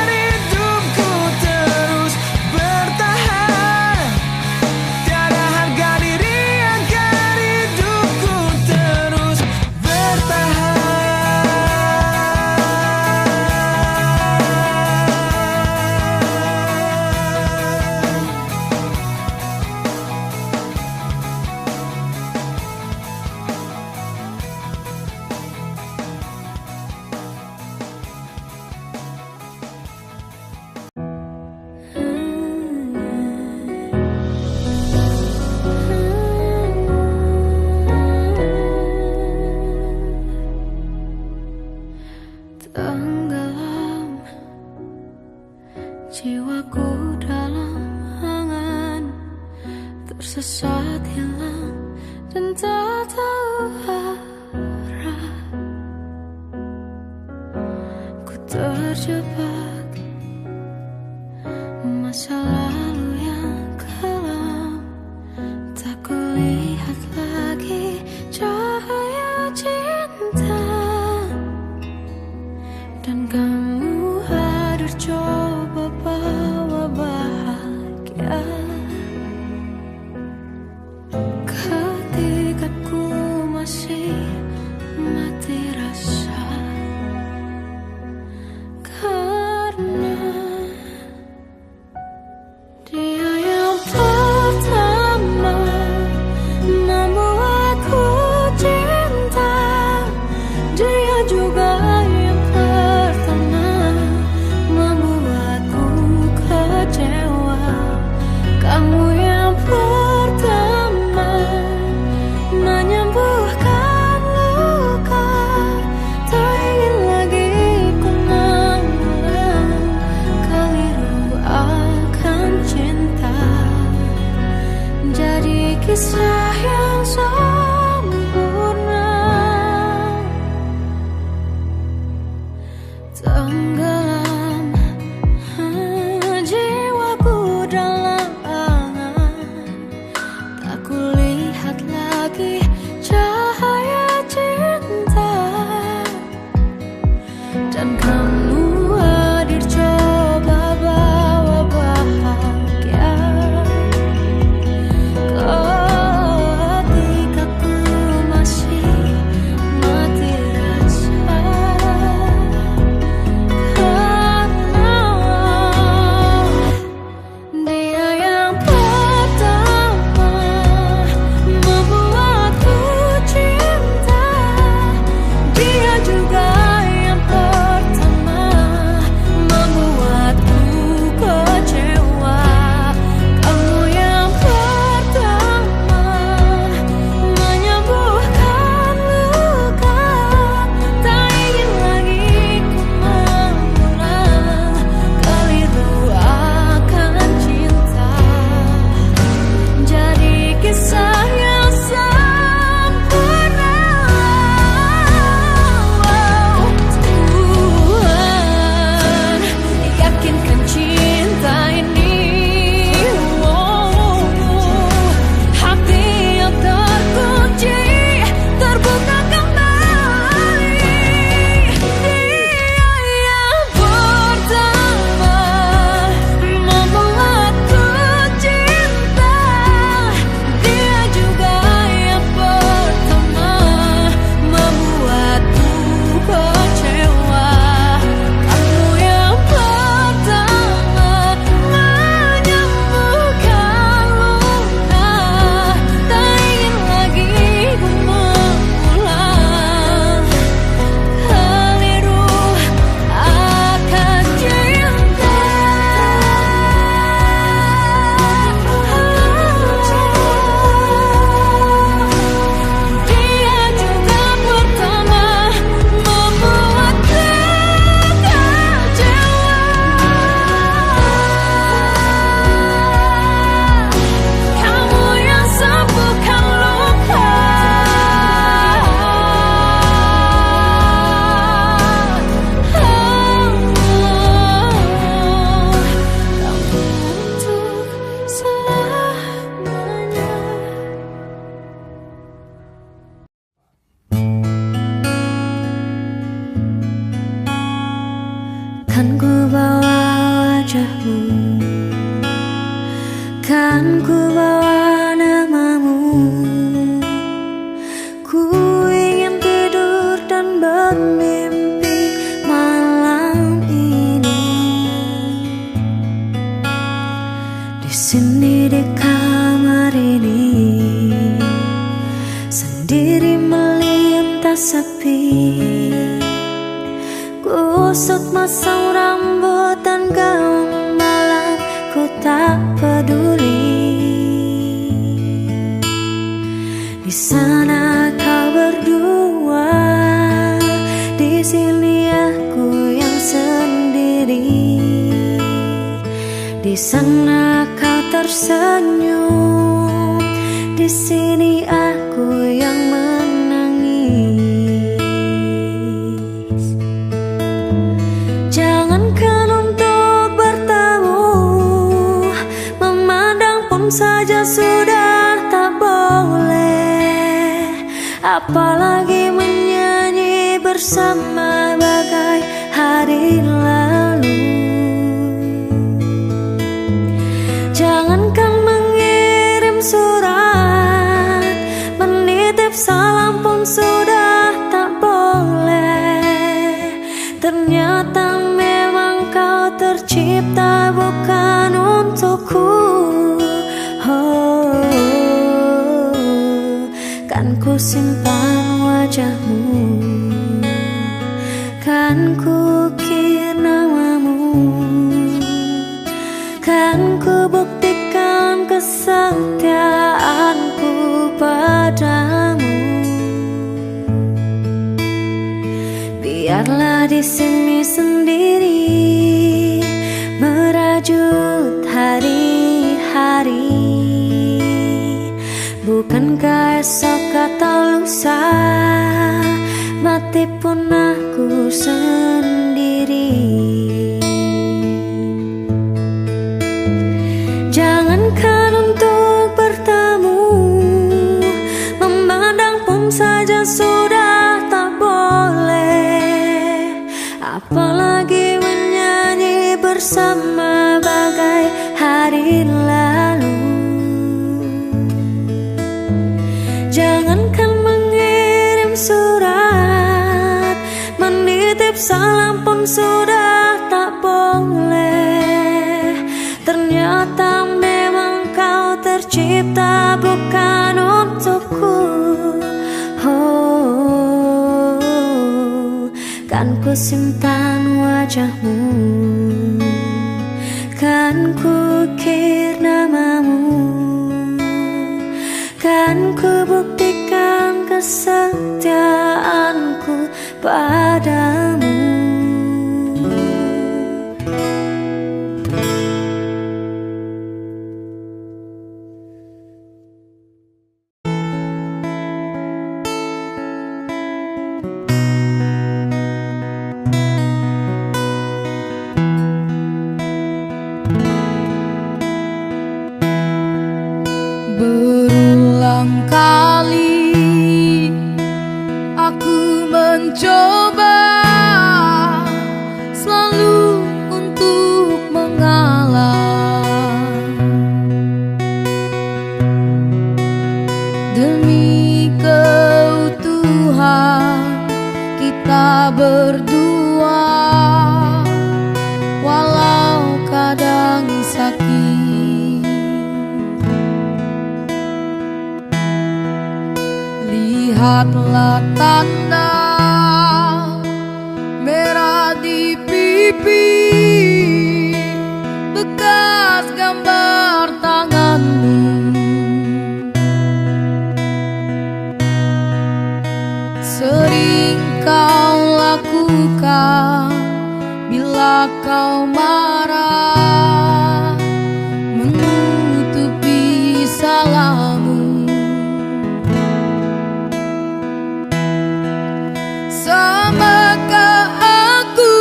Jiwaku dalam angan, tersesat hilang dan tak tahu arah. Ku terjebak masa lalu yang kelam, tak kulihat lagi cahaya cinta. Dan kamu hadir coba bawa bahagia. Ketika ku masih mati rasa, karena dia yang pertama membuatku cinta. Dia juga yang pertama membuatku kecewa. Kamu yang pertama menyembuhkan luka. Tak ingin lagi ku mengulang keliru akan cinta. Jadi kisah yang sempurna, tenggelam jiwaku dalam angan, tak kulihat lagi cahaya cinta. Dan kamu hadir coba bawa bahagia. Ketika ku masih mati rasa, karena dia yang pertama membuatku cinta. Dia juga yang pertama membuatku kecewa. Kamu yang pertama menyembuhkan luka. Tak ingin lagi ku mengulang keliru akan cinta. Jadi kisah yang sempurna. Tuhan yakinkan cinta ini. Hati yang terkunci terbuka kembali. Dia yang pertama membuatku cinta. Dia juga yang pertama membuatku kecewa. Kamu yang pertama menyembuhkan luka. Tak ingin lagi ku mengulang keliru akan cinta. Dia juga pertama membuatku kecewa. Kamu yang sembuhkan luka. Kamu untuk selamanya. Kan ku bawa wajahmu, kan ku bawa namamu. Ku ingin tidur dan bermimpi malam ini. Di sini di kamar ini, sendiri melintas sepi. Kusut masang rambut dan gaun malam, ku tak peduli. Di sana kau berdua, di sini aku yang sendiri. Di sana kau tersenyum, di sini aku yang menangis. Jangankan untuk bertemu, memandang pun saja sudah tak boleh, apalagi menyanyi bersama bagai hari lalu. Jangankan mengirim surat, menitip salam pun sudah tak boleh. Ternyata memang kau tercipta bukan untukku. Oh, kan ku simpan wajahmu, kan ku ukir namamu, kan ku buktikan kesetiaanku padamu. Biarlah di sini sendiri merajut hari-hari. Bukankah esok atau lusa mati pun aku sendiri. Jangankan untuk bertemu, memandang pun saja sudah tak boleh, apalagi menyanyi bersama bagai hari lalu. Jangankan mengirim surat, menitip salam pun sudah tak boleh. Ternyata memang kau tercipta bukan untukku. Oh, kan ku simpan wajahmu, kan ku ukir namamu, kan ku buktikan kesetiaanku padamu. Berulang kali aku mencoba selalu untuk mengalah demi keutuhan kita berdua, walau kadang sakit. Lihatlah tanda merah di pipi, bekas gambar tanganmu. Sering kau lakukan bila kau marah, menutupi salahmu. Samakah aku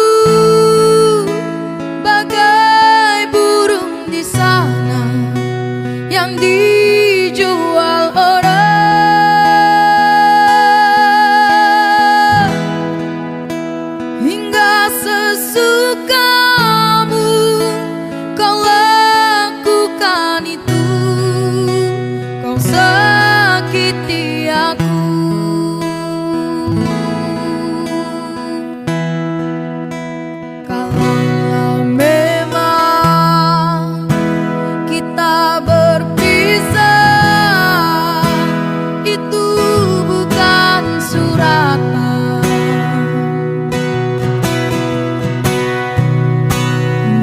bagai burung di sana yang dijual orang, hingga sesukamu kau lakukan itu, kau sakiti aku.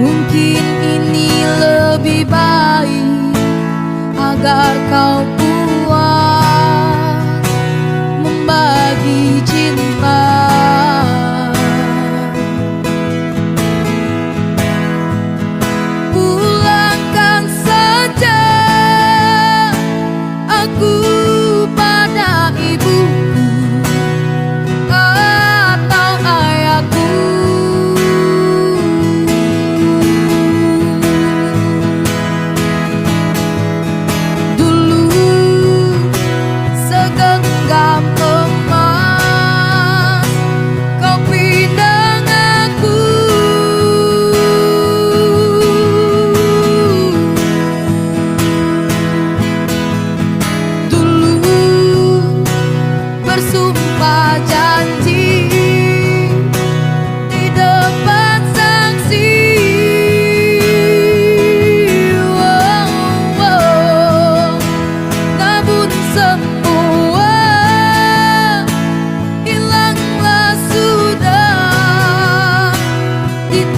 Mungkin ini lebih baik agar kau puas membagi cinta. Pulang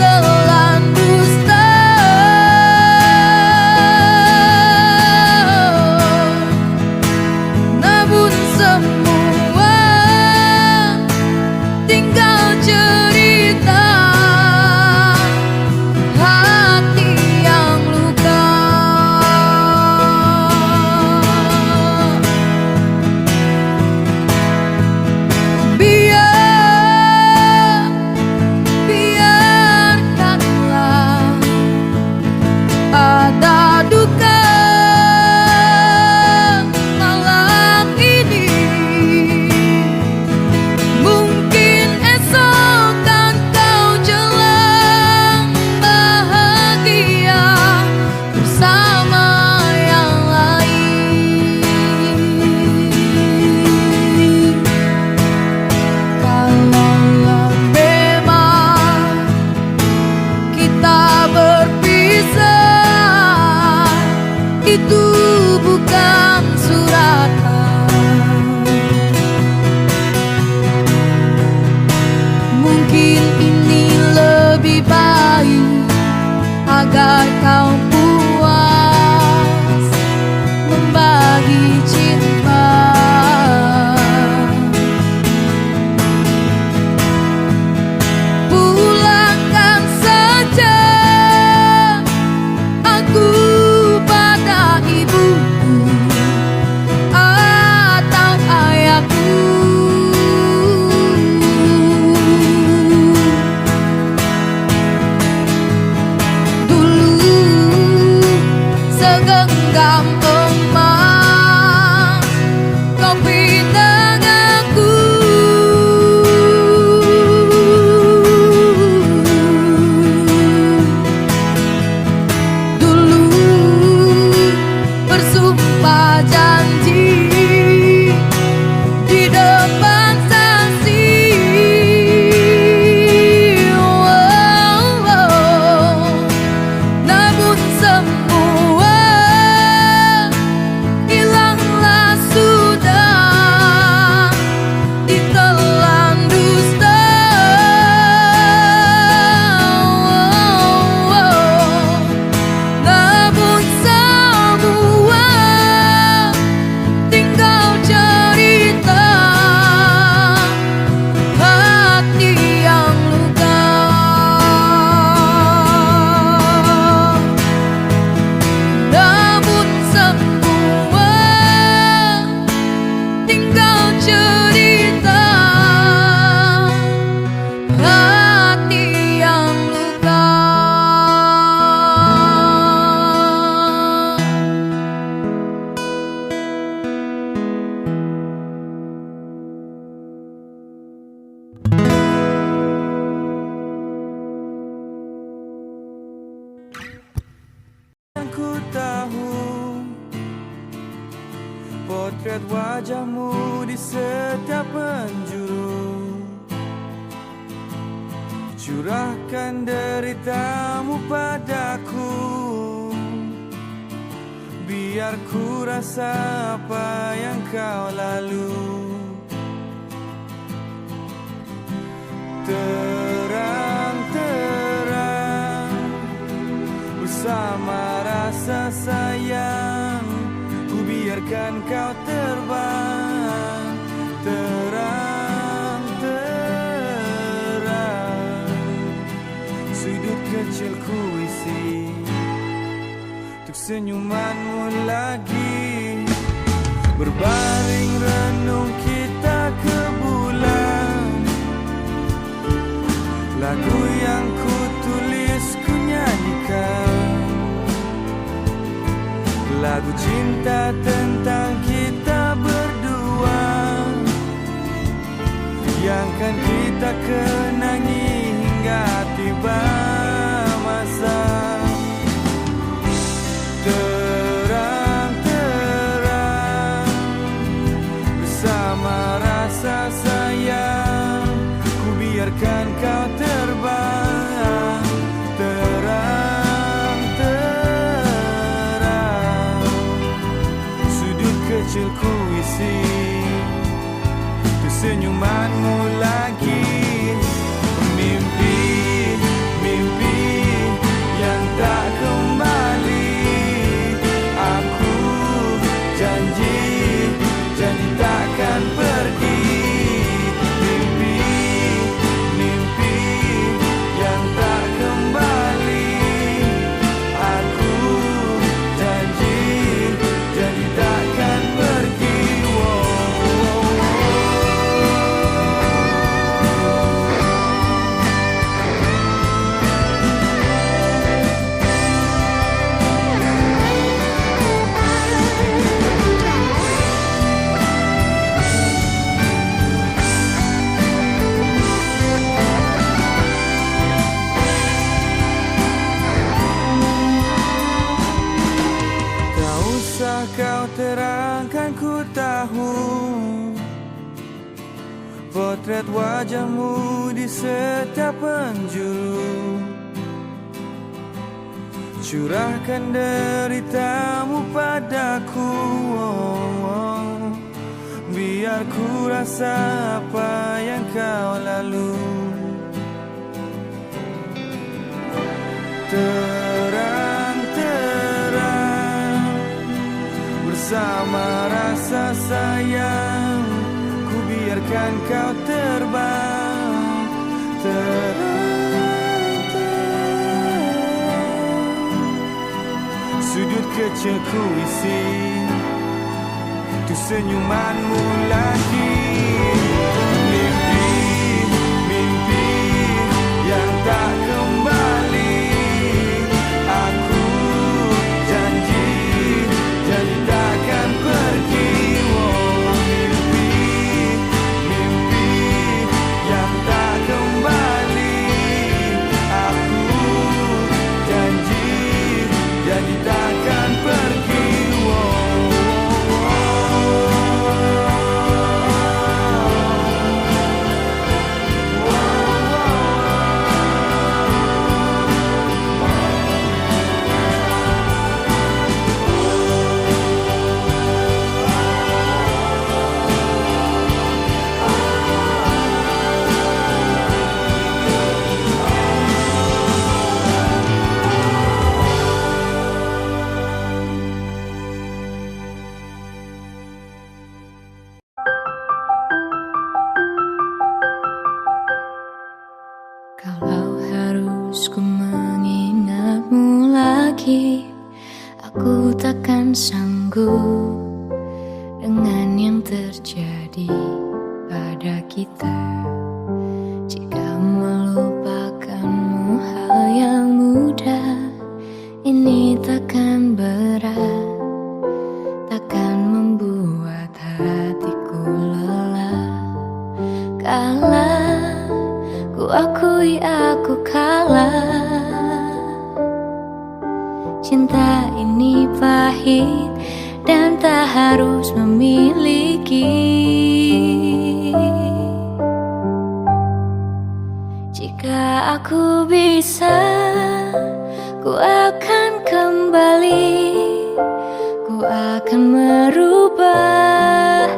ditelan dusta. Namun semua tinggal cerita hati yang luka. Biarkanlah ada duka malam ini. Mungkin esok kan kau jelang bahagia bersama yang lain. Kalaulah memang kita berpisah, itu bukan suratan. Mungkin ini lebih baik agar kau puas membagi cinta. Pulangkan saja aku pada ibuku atau ayahku. Dulu segenggam emas kau pinang aku. Dulu bersumpah janji di depan saksi. Namun semua hilanglah sudah ditelan dusta. Namun semua tinggal cerita hati yang luka. Namun semua tinggal cerita hati yang luka. Yang ku tahu potret wajahmu di setiap penjuru. Curahkan deritamu padaku, biar ku rasa apa yang kau lalu. Terang-terang bersama rasa sayang, ku biarkan kau terbang. Terang-terang sudut kecil ku isi untuk senyumanmu lagi. Berbaring renung kita ke bulan, lagu yang ku tulis ku nyanyikan. Lagu cinta tentang kita berdua, yang kan kita kenangi hingga tiba masa. Terang-terang bersama rasa sayang, ku biarkan kau terbang. Terang-terang sudut kecil ku isi untuk senyumanmu lagi. Mimpi Potret wajahmu di setiap penjuru, curahkan deritamu padaku, biar ku rasa apa yang kau lalu. Terang-terang bersama rasa sayang, ku biarkan kau terbang. Terang-terang sudut kecilku isi tu senyumanmu lagi. Mimpi, mimpi yang tak kembali. Aku janji, janji takkan pergi. Mimpi, mimpi yang tak kembali. Aku janji, janji takkan pergi. Kalau harus ku mengingatmu lagi, aku takkan sanggup dengan yang terjadi pada kita. Jika melupakanmu hal yang mudah, ini takkan berat, takkan membuat hatiku lelah. Kalah, ku akui aku kalah. Cinta ini pahit dan tak harus memiliki. Jika aku bisa, ku akan kembali. Ku akan merubah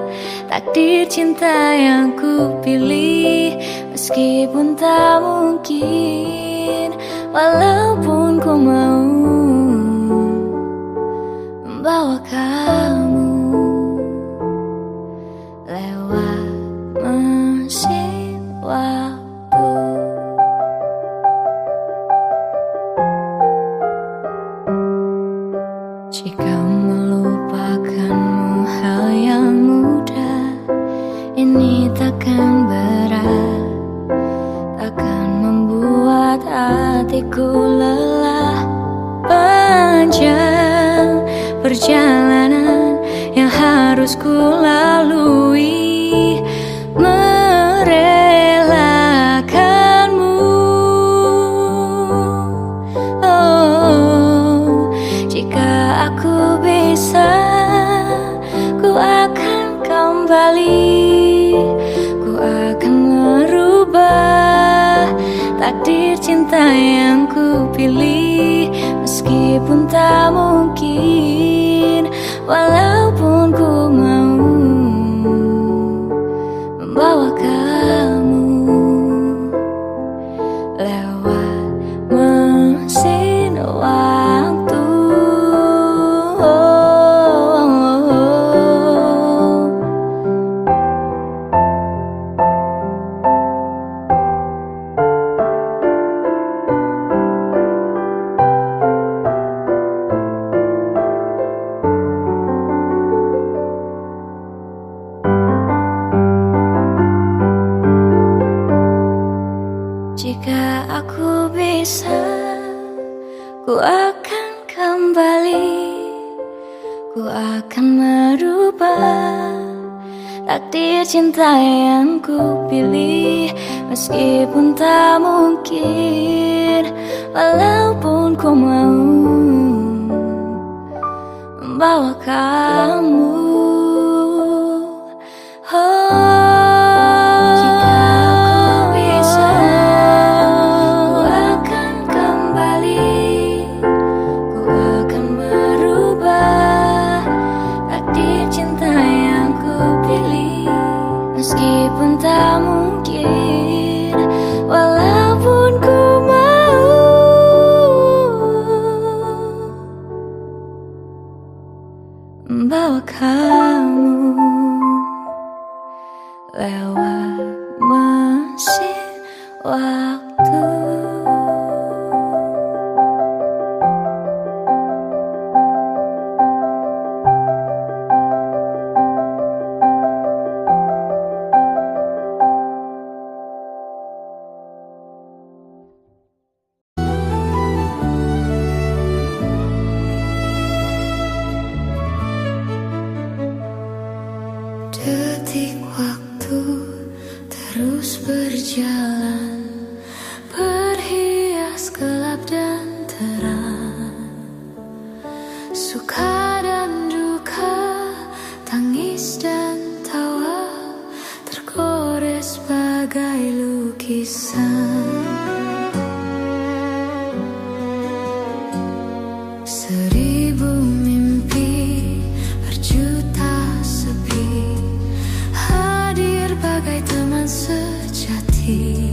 takdir cinta yang ku pilih. Meskipun tak mungkin, walaupun ku mau membawa kamu lewat mesin waktu. Jika melupakanmu hal yang mudah, ini takkan berat, takkan membuat hatiku lelah. Panjang perjalanan yang harus ku lalui, merelakanmu. Oh, jika aku bisa, ku akan kembali. Ku akan merubah takdir cinta yang ku pilih. Meskipun tak mungkin, walaupun ku mau membawa kamu lewat mesin waktu. Jika aku bisa, ku akan kembali. Ku akan merubah takdir cinta yang ku pilih. Meskipun tak mungkin, walaupun ku mau membawa kamu. Oh, jika kamu lewat mesin waktu. Detik waktu terus berjalan, berhias gelap dan terang, suka dan duka, tangis dan tawa, tergores bagai lukisan. Seribu mimpi, berjuta sepi, hadir bagai teman sejati.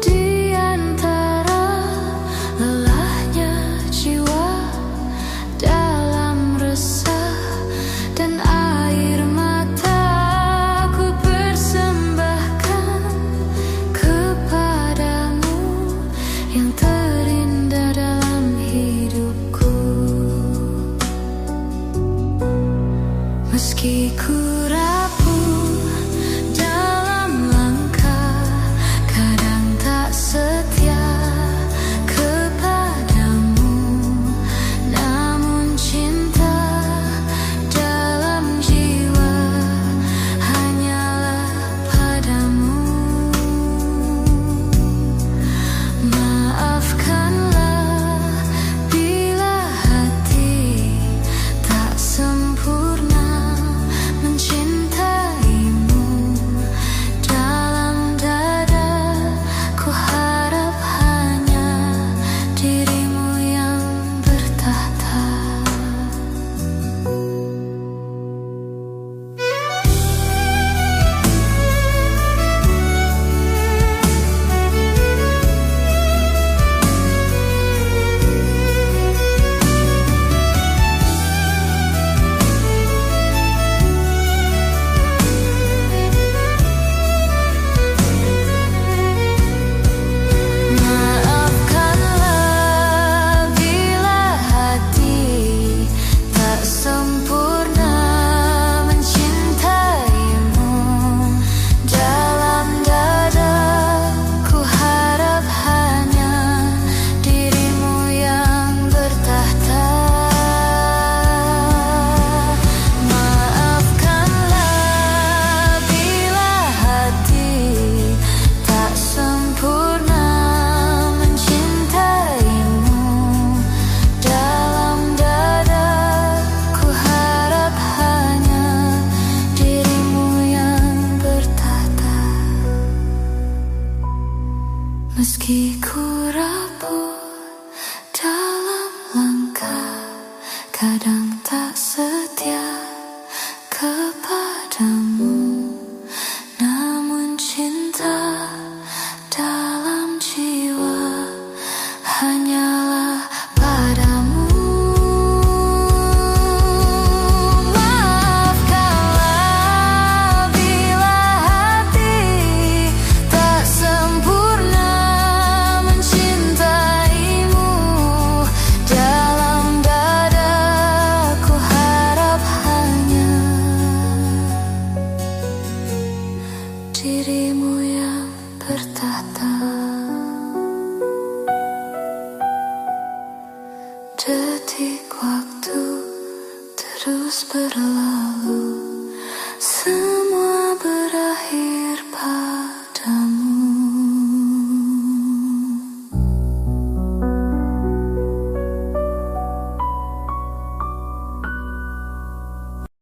Di antara lelahnya jiwa, dalam resah dan air mata, ku persembahkan kepadamu yang terindah dalam hidupku. Meski ku rapuh dalam langkah, kadang tak setia kepadamu, namun cinta dalam jiwa hanyalah padamu. Maafkanlah bila hati tak sempurna mencintaimu. Dalam dada ku harap hanya dirimu yang bertahta. Maafkanlah bila hati tak sempurna mencintaimu. Dalam dada ku harap hanya dirimu yang bertahta. Maafkanlah bila hati tak sempurna mencintaimu. Dalam dada ku harap hanya dirimu yang bertahta. Meski ku rapuh dalam langkah, kadang tak setia kepadamu, namun cinta dalam jiwa hanyalah padamu. Maafkanlah bila hati tak sempurna mencintaimu. Dalam dada ku harap hanya dirimu yang bertahta.